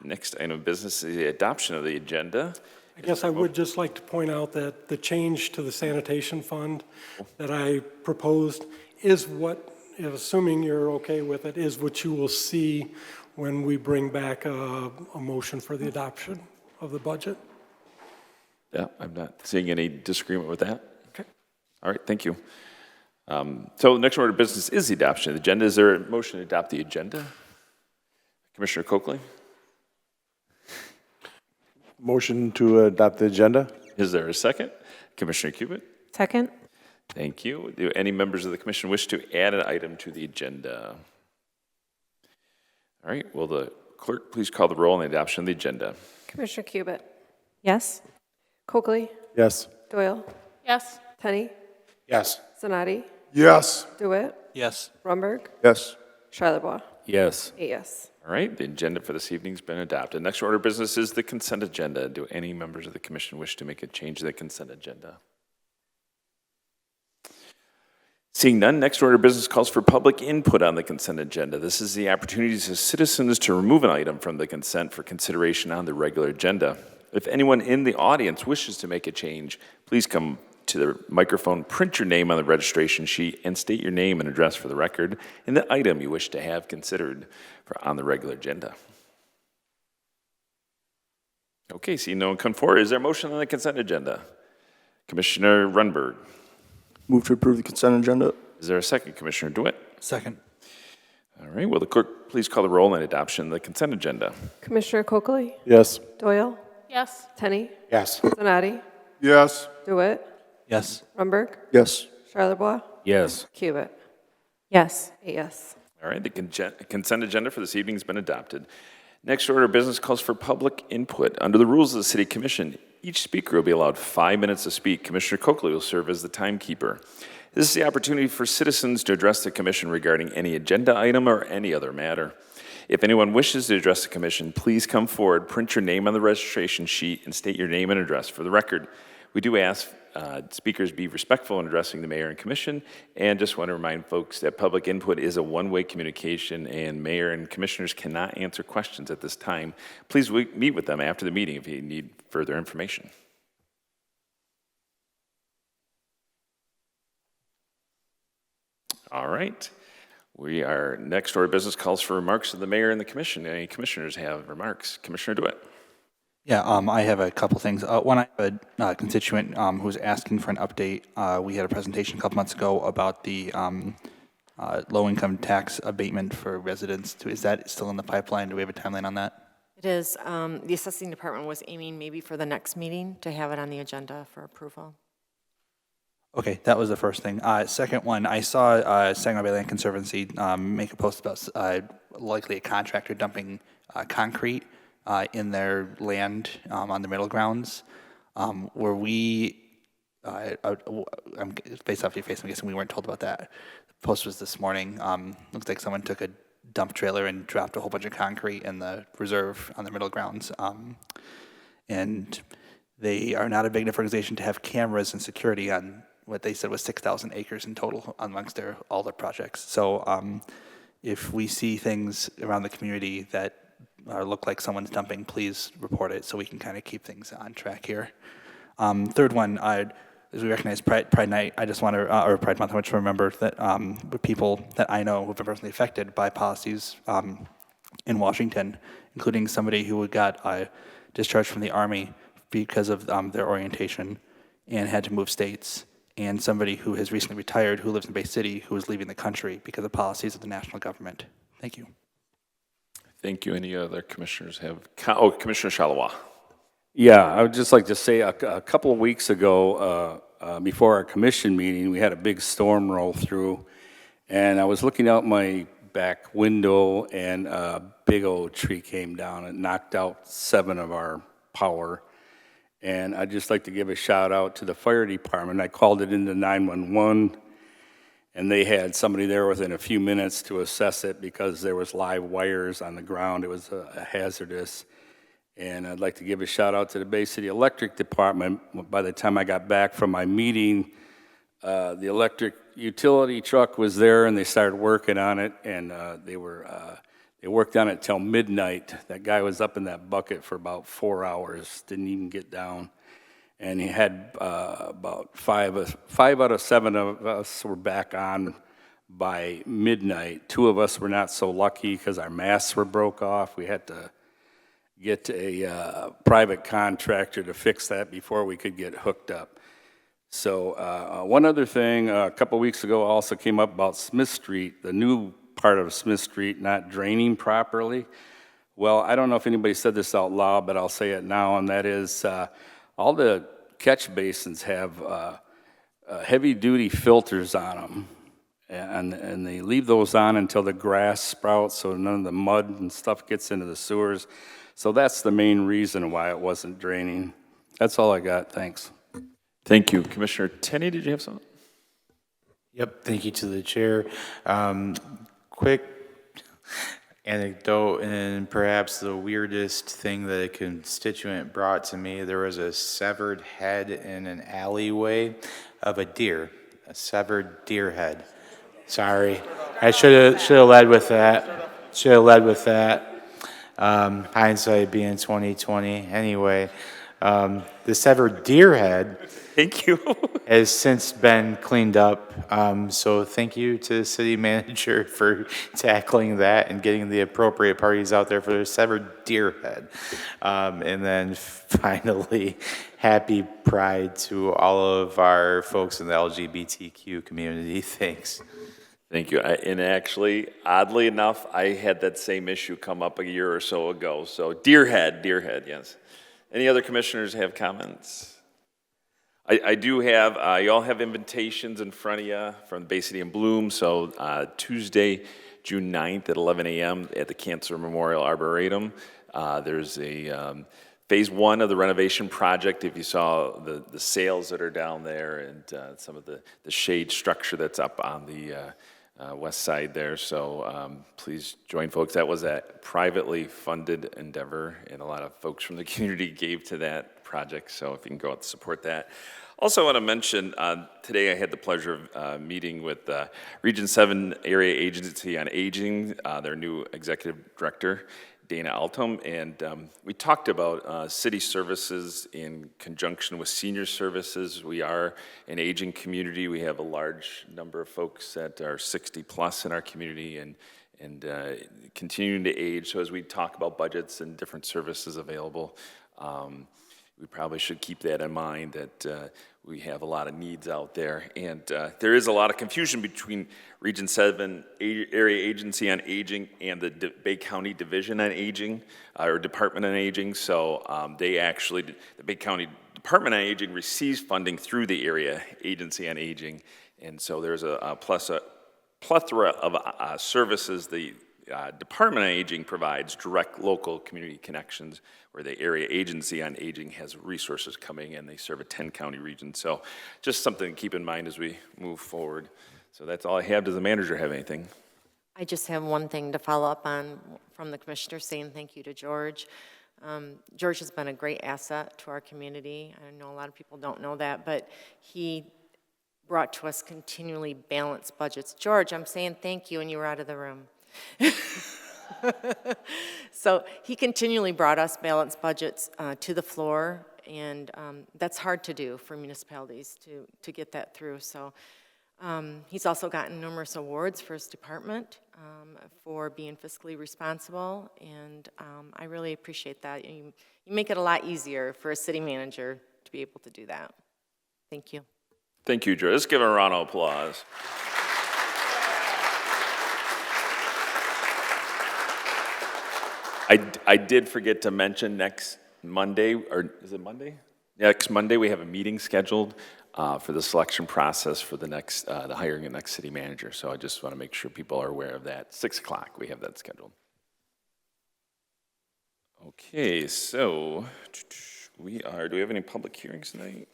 next item of business is the adoption of the agenda. I guess I would just like to point out that the change to the sanitation fund that I proposed is what, assuming you're okay with it, is what you will see when we bring back a motion for the adoption of the budget. Yeah, I'm not seeing any disagreement with that. Okay. All right, thank you. So the next order of business is the adoption of the agenda. Is there a motion to adopt the agenda? Commissioner Coakley? Motion to adopt the agenda? Is there a second? Commissioner Cubit? Second? Thank you. Do any members of the commission wish to add an item to the agenda? All right, will the clerk please call the roll on the adoption of the agenda? Commissioner Cubit, Yes? Coakley, Yes. Doyle, Yes. Tenney, Yes. Zanati, Yes. DeWitt, Yes. Rumberg, Yes. Charlebois, Yes. 8 yes. All right, the agenda for this evening's been adopted. Next order of business is the consent agenda. Do any members of the commission wish to make a change to the consent agenda? Seeing none, next order of business calls for public input on the consent agenda. This is the opportunity for citizens to remove an item from the consent for consideration on the regular agenda. If anyone in the audience wishes to make a change, please come to the microphone, print your name on the registration sheet, and state your name and address for the record and the item you wish to have considered on the regular agenda. Okay, seeing no one come forward, is there a motion on the consent agenda? Commissioner Runberg. Move to approve the consent agenda? Is there a second, Commissioner DeWitt? Second. All right, will the clerk please call the roll on adoption of the consent agenda? Commissioner Coakley, Yes. Doyle, Yes. Tenney, Yes. Zanati, Yes. DeWitt, Yes. Rumberg, Yes. Charlebois, Yes. Cubit, Yes. 8 yes. All right, the consent agenda for this evening has been adopted. Next order of business calls for public input. Under the rules of the City Commission, each speaker will be allowed 5 minutes to speak. Commissioner Coakley will serve as the timekeeper. This is the opportunity for citizens to address the commission regarding any agenda item or any other matter. If anyone wishes to address the commission, please come forward, print your name on the registration sheet, and state your name and address for the record. We do ask speakers be respectful in addressing the mayor and commission, and just want to remind folks that public input is a one-way communication, and mayor and commissioners cannot answer questions at this time. Please meet with them after the meeting if you need further information. All right. Next order of business calls for remarks of the mayor and the commission. Any commissioners have remarks? Commissioner DeWitt. Yeah, I have a couple things. One, I have a constituent who was asking for an update. We had a presentation a couple months ago about the low-income tax abatement for residents. Is that still in the pipeline? Do we have a timeline on that? It is. The assessing department was aiming maybe for the next meeting to have it on the agenda for approval. Okay, that was the first thing. Second one, I saw Saginaw Bay Land Conservancy make a post about likely a contractor dumping concrete in their land on the middle grounds. Were we, based off your face, I'm guessing we weren't told about that. The post was this morning. Looks like someone took a dump trailer and dropped a whole bunch of concrete in the reserve on the middle grounds. And they are not a big enough organization to have cameras and security on what they said was 6,000 acres in total amongst all their projects. So if we see things around the community that look like someone's dumping, please report it so we can kind of keep things on track here. Third one, as we recognize Pride Night, I just want to, or Pride Month, I want to remember that the people that I know who have been personally affected by policies in Washington, including somebody who got discharged from the Army because of their orientation and had to move states, and somebody who has recently retired who lives in Bay City who is leaving the country because of policies of the national government. Thank you. Thank you. Any other commissioners have? Commissioner Charlebois. Yeah, I would just like to say a couple of weeks ago, before our commission meeting, we had a big storm roll through, and I was looking out my back window, and a big old tree came down and knocked out 7 of our power. And I'd just like to give a shout out to the fire department. I called it into 911, and they had somebody there within a few minutes to assess it because there was live wires on the ground. It was hazardous. And I'd like to give a shout out to the Bay City Electric Department. By the time I got back from my meeting, the electric utility truck was there, and they started working on it, and they worked on it till midnight. That guy was up in that bucket for about 4 hours, didn't even get down. And he had about 5 out of 7 of us were back on by midnight. 2 of us were not so lucky because our masts were broke off. We had to get a private contractor to fix that before we could get hooked up. So one other thing, a couple weeks ago also came up about Smith Street, the new part of Smith Street not draining properly. Well, I don't know if anybody said this out loud, but I'll say it now, and that is all the catch basins have heavy-duty filters on them, and they leave those on until the grass sprouts so none of the mud and stuff gets into the sewers. So that's the main reason why it wasn't draining. That's all I got. Thanks. Thank you. Commissioner Tenney, did you have something? Yep, thank you to the chair. Quick anecdote, and perhaps the weirdest thing that a constituent brought to me, there was a severed head in an alleyway of a deer, a severed deer head. Sorry, I should have led with that. Should have led with that. Hindsight being 20/20. Anyway, the severed deer head. Thank you. Has since been cleaned up. So thank you to the city manager for tackling that and getting the appropriate parties out there for the severed deer head. And then finally, happy Pride to all of our folks in the LGBTQ community. Thanks. Thank you. And actually, oddly enough, I had that same issue come up a year or so ago. So deer head, yes. Any other commissioners have comments? I do have, you all have invitations in front of you from Bay City and Bloom. So Tuesday, June 9th at 11 a.m. at the Cancer Memorial Arboretum. There's a phase 1 of the renovation project. If you saw the sails that are down there and some of the shade structure that's up on the west side there. So please join folks. That was a privately funded endeavor, and a lot of folks from the community gave to that project. So if you can go out and support that. Also, I want to mention, today I had the pleasure of meeting with Region 7 Area Agency on Aging, their new executive director, Dana Altum, and we talked about city services in conjunction with senior services. We are an aging community. We have a large number of folks that are 60 plus in our community and continuing to age. So as we talk about budgets and different services available, we probably should keep that in mind, that we have a lot of needs out there. And there is a lot of confusion between Region 7 Area Agency on Aging and the Bay County Division on Aging, or Department on Aging. So they actually, the Bay County Department on Aging receives funding through the Area Agency on Aging. And so there's a plethora of services the Department on Aging provides, direct local community connections, where the Area Agency on Aging has resources coming in. They serve a 10-county region. So just something to keep in mind as we move forward. So that's all I have. Does the manager have anything? I just have one thing to follow up on from the commissioner, saying thank you to George. George has been a great asset to our community. I know a lot of people don't know that, but he brought to us continually balanced budgets. George, I'm saying thank you, and you were out of the room. So he continually brought us balanced budgets to the floor, and that's hard to do for municipalities to get that through. So he's also gotten numerous awards for his department for being fiscally responsible, and I really appreciate that. You make it a lot easier for a city manager to be able to do that. Thank you. Thank you, Joe. Let's give him a round of applause. I did forget to mention next Monday, or is it Monday? Next Monday, we have a meeting scheduled for the selection process for the next, the hiring of next city manager. So I just want to make sure people are aware of that. 6 o'clock, we have that scheduled. Okay, so do we have any public hearings tonight?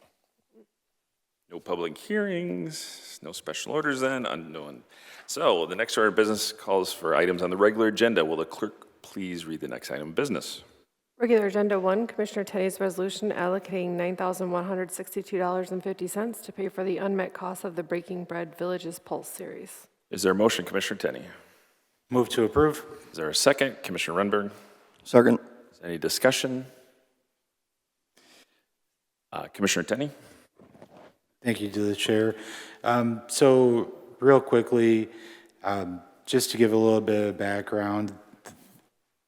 No public hearings, no special orders then, unknown. So the next order of business calls for items on the regular agenda. Will the clerk please read the next item of business? Regular Agenda 1, Commissioner Teddy's resolution allocating $9,162.50 to pay for the unmet costs of the Breaking Bread Villages Pulse Series. Is there a motion, Commissioner Tenney? Move to approve. Is there a second, Commissioner Renberg? Second. Is there any discussion? Commissioner Tenney? Thank you to the chair. So real quickly, just to give a little bit of background,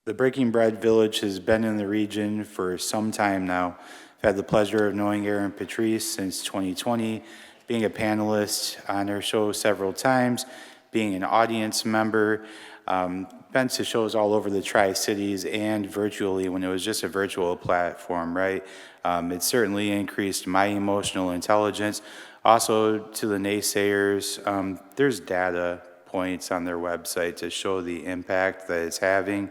The Breaking Bread Village has been in the region for some time now. I've had the pleasure of knowing Aaron Patrice since 2020, being a panelist on their show several times, being an audience member, been to shows all over the Tri-Cities and virtually when it was just a virtual platform, right? It certainly increased my emotional intelligence. Also, to the naysayers, there's data points on their website to show the impact that it's having.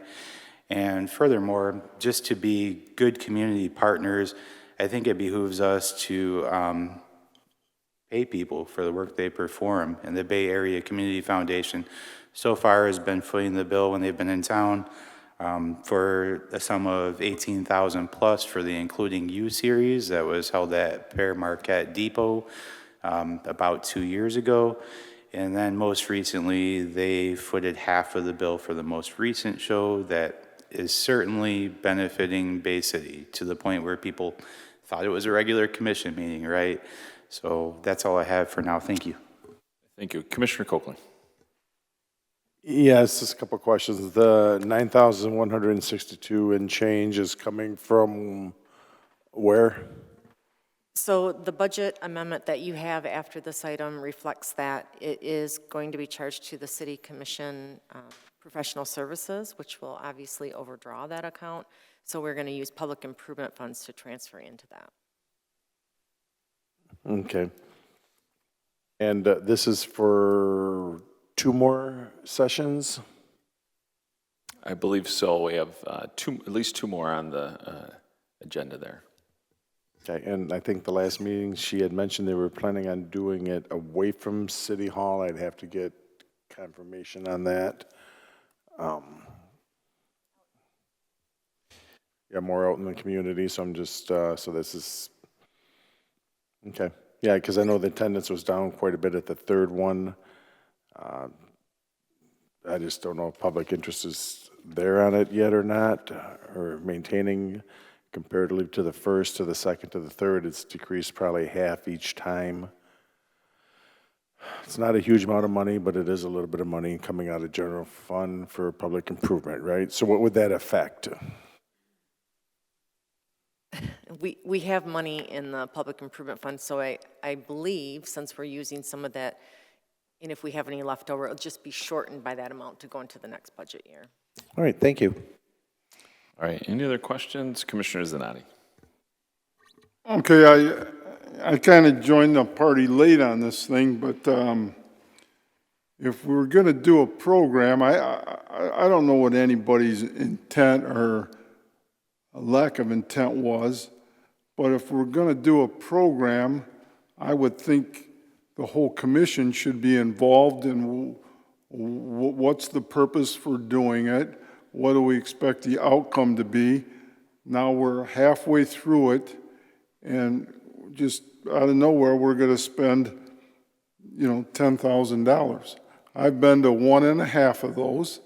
And furthermore, just to be good community partners, I think it behooves us to pay people for the work they perform. And the Bay Area Community Foundation so far has been footing the bill when they've been in town for a sum of $18,000 plus for the Including You series that was held at Pere Marquette Depot about 2 years ago. And then most recently, they footed half of the bill for the most recent show that is certainly benefiting Bay City to the point where people thought it was a regular commission meeting, right? So that's all I have for now. Thank you. Thank you. Commissioner Copeland. Yes, just a couple of questions. The 9,162 and change is coming from where? So the budget amendment that you have after this item reflects that it is going to be charged to the City Commission professional services, which will obviously overdraw that account. So we're going to use public improvement funds to transfer into that. Okay. And this is for 2 more sessions? I believe so. We have at least 2 more on the agenda there. Okay, and I think the last meeting, she had mentioned they were planning on doing it away from City Hall. I'd have to get confirmation on that. Yeah, more out in the community, so I'm just, so this is, okay. Yeah, because I know the attendance was down quite a bit at the third one. I just don't know if public interest is there on it yet or not, or maintaining comparatively to the first, to the second, to the third. It's decreased probably half each time. It's not a huge amount of money, but it is a little bit of money coming out of general fund for public improvement, right? So what would that affect? We have money in the public improvement fund, so I believe since we're using some of that, and if we have any left over, it'll just be shortened by that amount to go into the next budget year. All right, thank you. All right, any other questions? Commissioner Zanotti. Okay, I kind of joined the party late on this thing, but if we're going to do a program, I don't know what anybody's intent or a lack of intent was, but if we're going to do a program, I would think the whole commission should be involved in what's the purpose for doing it, what do we expect the outcome to be. Now we're halfway through it, and just out of nowhere, we're going to spend, $10,000. I've been to 1.5 of those.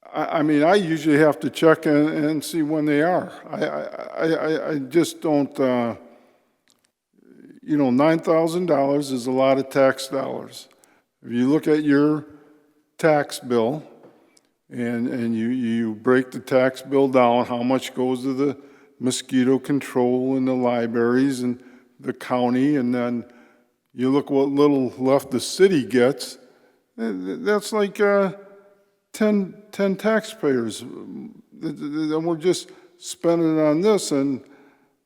I mean, I usually have to check in and see when they are. I just don't, $9,000 is a lot of tax dollars. If you look at your tax bill and you break the tax bill down, how much goes to the mosquito control and the libraries and the county, and then you look what little left the city gets, that's like 10 taxpayers. And we're just spending on this, and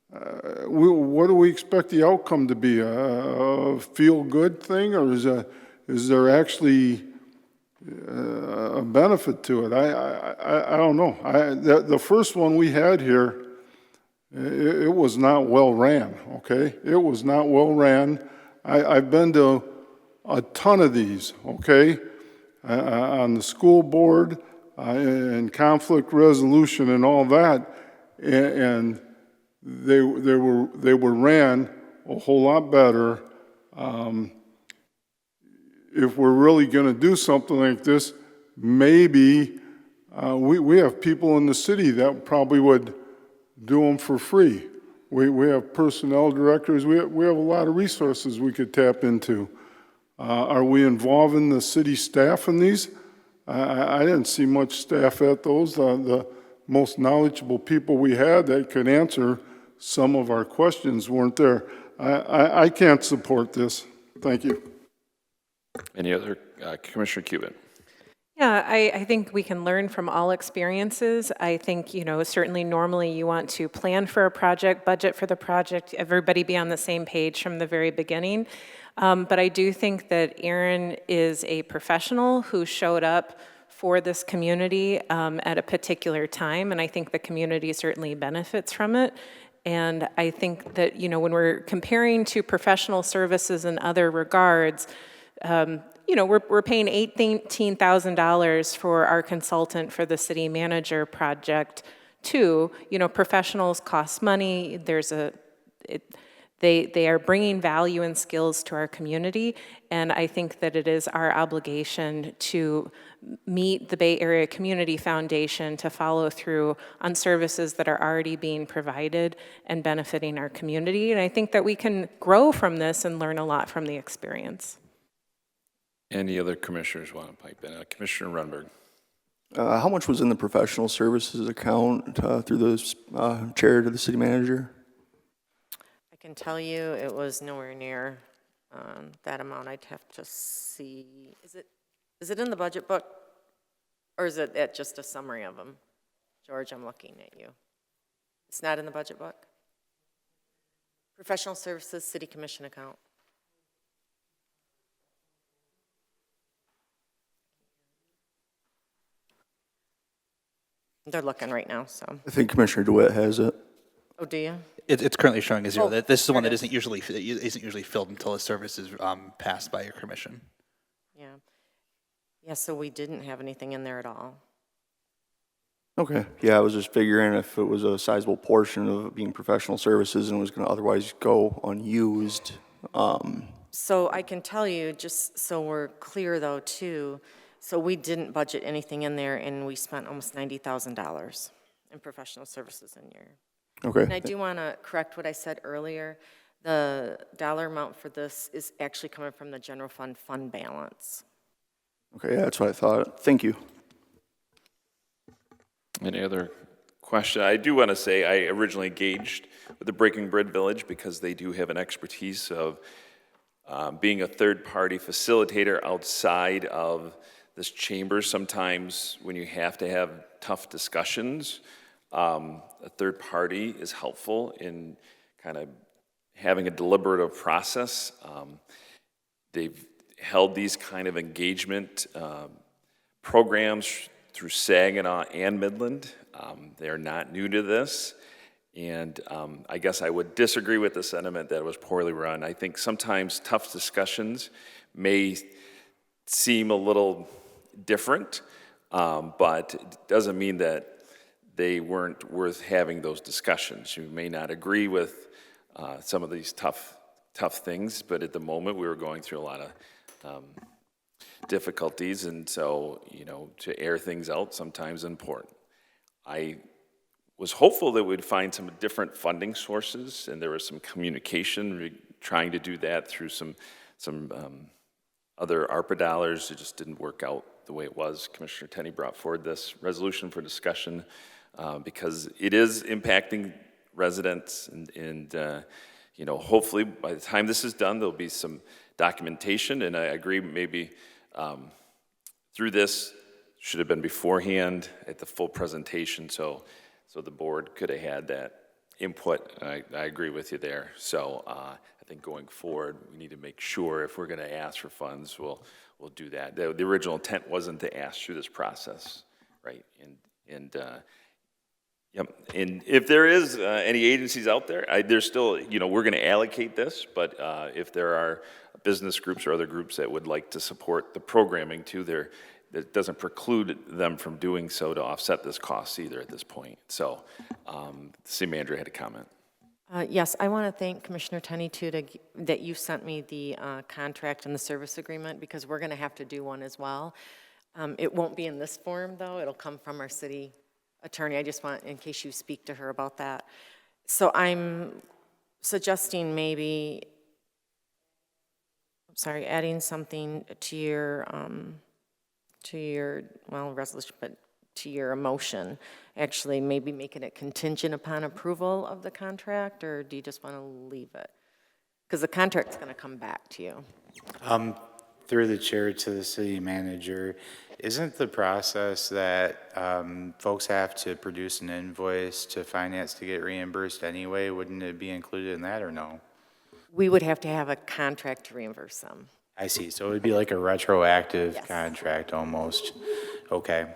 what do we expect the outcome to be? A feel-good thing, or is there actually a benefit to it? I don't know. The first one we had here, it was not well ran, okay? It was not well ran. I've been to a ton of these, okay? On the school board and conflict resolution and all that, and they were ran a whole lot better. If we're really going to do something like this, maybe we have people in the city that probably would do them for free. We have personnel directors. We have a lot of resources we could tap into. Are we involving the city staff in these? I didn't see much staff at those. The most knowledgeable people we had that could answer some of our questions weren't there. I can't support this. Thank you. Any other, Commissioner Cuban? Yeah, I think we can learn from all experiences. I think, certainly normally you want to plan for a project, budget for the project, everybody be on the same page from the very beginning. But I do think that Aaron is a professional who showed up for this community at a particular time, and I think the community certainly benefits from it. And I think that, when we're comparing to professional services in other regards, we're paying $18,000 for our consultant for the city manager project too. Professionals cost money. They are bringing value and skills to our community, and I think that it is our obligation to meet the Bay Area Community Foundation to follow through on services that are already being provided and benefiting our community. And I think that we can grow from this and learn a lot from the experience. Any other commissioners want to pipe in? Commissioner Runberg. How much was in the professional services account through the chair to the city manager? I can tell you it was nowhere near that amount. I'd have to see. Is it in the budget book, or is it just a summary of them? George, I'm looking at you. It's not in the budget book? Professional services city commission account. They're looking right now, so. I think Commissioner DeWitt has it. Oh, do you? It's currently showing as zero. Oh, This is the one there that it isn't usually filled until a service is passed by your commission. Yeah. Yeah, so we didn't have anything in there at all. Okay. Yeah, I was just figuring if it was a sizable portion of it being professional services and was going to otherwise go unused. So I can tell you, just so we're clear though, too, so we didn't budget anything in there, and we spent almost $90,000 in professional services in year. Okay. And I do want to correct what I said earlier. The dollar amount for this is actually coming from the general fund balance. Okay, yeah, that's what I thought. Thank you. Any other question? I do want to say I originally engaged with the Breaking Bread Village because they do have an expertise of being a third-party facilitator outside of this chamber. Sometimes when you have to have tough discussions, a third party is helpful in kind of having a deliberative process. They've held these kind of engagement programs through Saginaw and Midland. They are not new to this. And I guess I would disagree with the sentiment that it was poorly run. I think sometimes tough discussions may seem a little different, but it doesn't mean that they weren't worth having those discussions. You may not agree with some of these tough things, but at the moment we were going through a lot of difficulties, and so, to air things out sometimes is important. I was hopeful that we'd find some different funding sources, and there was some communication trying to do that through some other ARPA dollars. It just didn't work out the way it was. Commissioner Tenney brought forward this resolution for discussion because it is impacting residents, and hopefully by the time this is done, there'll be some documentation, and I agree maybe through this should have been beforehand at the full presentation, so the board could have had that input. I agree with you there. So I think going forward, we need to make sure if we're going to ask for funds, we'll do that. The original intent wasn't to ask through this process, right? And if there is any agencies out there, there's still, we're going to allocate this, but if there are business groups or other groups that would like to support the programming too, that doesn't preclude them from doing so to offset this cost either at this point. So, the city manager had a comment. Yes, I want to thank Commissioner Tenney too that you sent me the contract and the service agreement, because we're going to have to do one as well. It won't be in this form though; it'll come from our city attorney. I just want, in case you speak to her about that. So I'm suggesting maybe, adding something to your to your, well, resolution, but to your motion, actually maybe making it contingent upon approval of the contract, or do you just want to leave it? Because the contract's going to come back to you. Through the chair to the city manager, isn't the process that folks have to produce an invoice to finance to get reimbursed anyway? Wouldn't it be included in that or no? We would have to have a contract to reimburse them. I see. So it would be like a retroactive Yes. contract almost. Okay.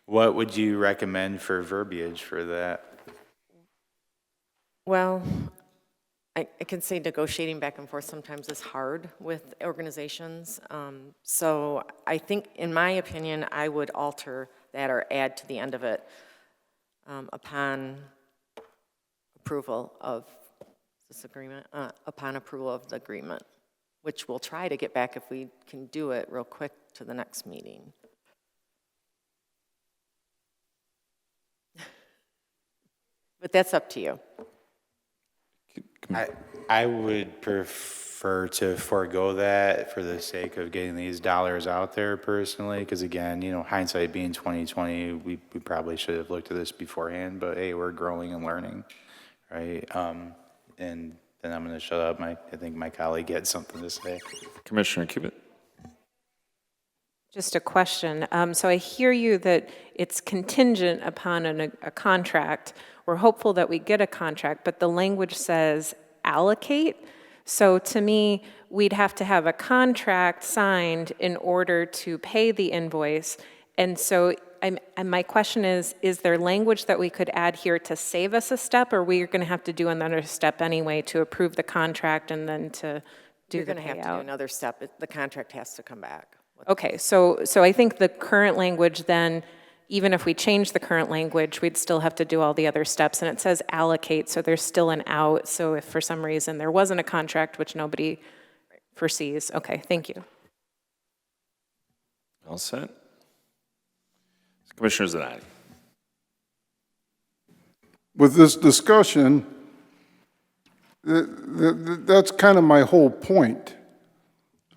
What would you recommend for verbiage for that? Well, I can say negotiating back and forth sometimes is hard with organizations. So I think, in my opinion, I would alter that or add to the end of it upon approval of this agreement, upon approval of the agreement, which we'll try to get back if we can do it real quick to the next meeting. But that's up to you. I would prefer to forego that for the sake of getting these dollars out there personally, because again, you know, hindsight being 2020, we probably should have looked at this beforehand, but hey, we're growing and learning, right? And then I'm gonna shut up. I think my colleague had something to say. Commissioner Cubit? Just a question. So I hear you that it's contingent upon a contract. We're hopeful that we get a contract, but the language says allocate. So to me, we'd have to have a contract signed in order to pay the invoice. And so and my question is there language that we could add here to save us a step, or we're going to have to do another step anyway to approve the contract and then to do You're the going to have to do another step. The contract has to come back. Okay, so I think the current language then, even if we change the current language, we'd still have to do all the other steps. And it says allocate, so there's still an out. So if for some reason there wasn't a contract, which nobody foresees. Okay, thank you. All set? Commissioner Zanotti? With this discussion, that's kind of my whole point.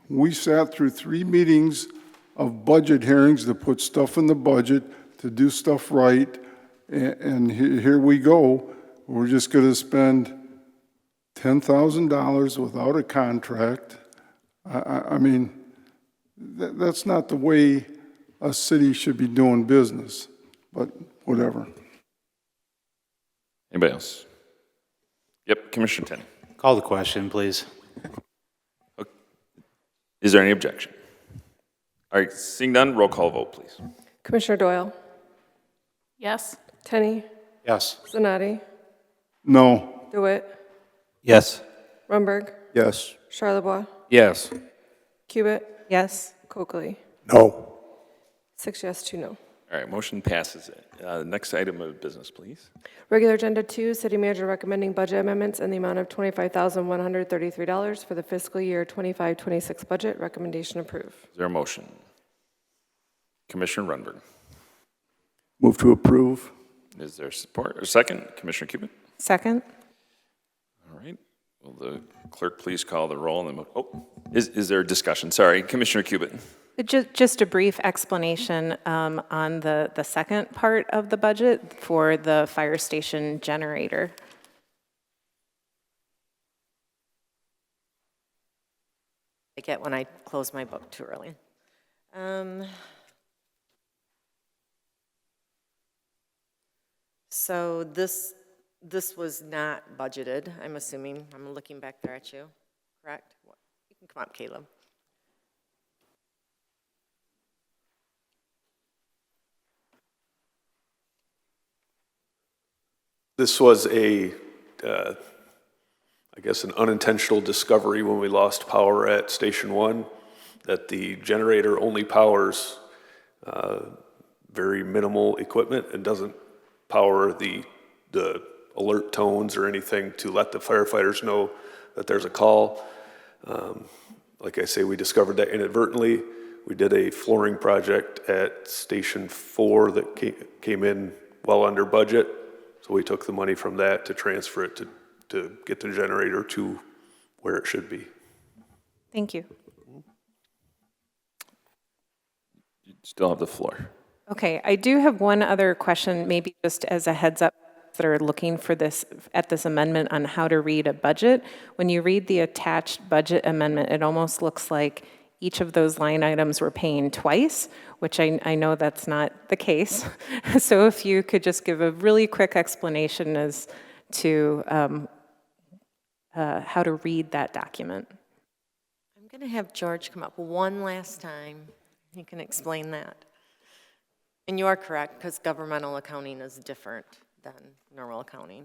We sat through 3 meetings of budget hearings to put stuff in the budget, to do stuff right, and here we go. We're just going to spend $10,000 without a contract. I mean, that's not the way a city should be doing business, but whatever. Anybody else? Yep, Commissioner Tenney. Call the question, please. Is there any objection? All right, seeing none, roll call vote, please. Commissioner Doyle? Yes? Tenney? Yes. Zanotti? No. DeWitt? Yes. Rumberg? Yes. Charlebois? Yes. Cubit? Yes? Coakley? No. 6 yes, 2 no. All right, motion passes. Next item of business, please. Regular Agenda 2, City Manager recommending budget amendments in the amount of $25,133 for the fiscal year 25-26 budget. Recommendation approved. Is there a motion? Commissioner Runberg. Move to approve. Is there support or second? Commissioner Cubit? Second? All right. Will the clerk please call the roll? And then, is there a discussion? Sorry, Commissioner Cubit. Just a brief explanation on the second part of the budget for the fire station generator. I get when I close my book too early. So this was not budgeted, I'm assuming. I'm looking back there at you, correct? You can come up, Caleb. This was I guess, an unintentional discovery when we lost power at Station 1, that the generator only powers very minimal equipment and doesn't power the alert tones or anything to let the firefighters know that there's a call. Like I say, we discovered that inadvertently. We did a flooring project at Station 4 that came in well under budget. So we took the money from that to transfer it to get the generator to where it should be. Thank you. Still have the floor. Okay, I do have one other question, maybe just as a heads up that are looking for this, at this amendment on how to read a budget. When you read the attached budget amendment, it almost looks like each of those line items we're paying twice, which I know that's not the case. So if you could just give a really quick explanation as to how to read that document. I'm going to have George come up one last time. He can explain that. And you are correct, because governmental accounting is different than normal accounting.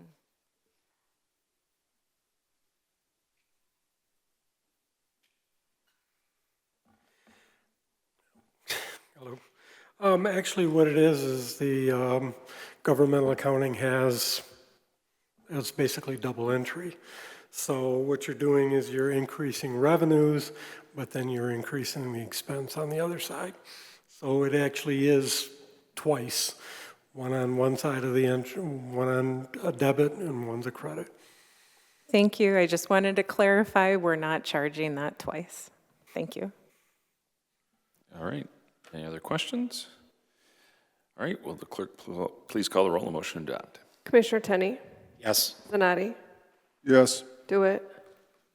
Hello. Actually, what it is the governmental accounting has basically double entry. So what you're doing is you're increasing revenues, but then you're increasing the expense on the other side. So it actually is twice, one on one side of the entry, one on a debit and one's a credit. Thank you. I just wanted to clarify, we're not charging that twice. Thank you. All right. Any other questions? All right, will the clerk please call the roll on motion to adopt? Commissioner Tenney, Yes. Zanati, Yes. Dewitt,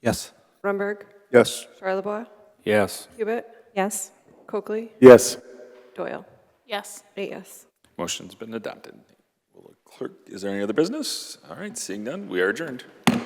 Yes. Rumberg, Yes. Charlebois, Yes. Cubit, Yes? Coakley, Yes. Doyle. Yes. 8 yes. Motion's been adopted. Will the clerk, is there any other business? All right, seeing none, we are adjourned.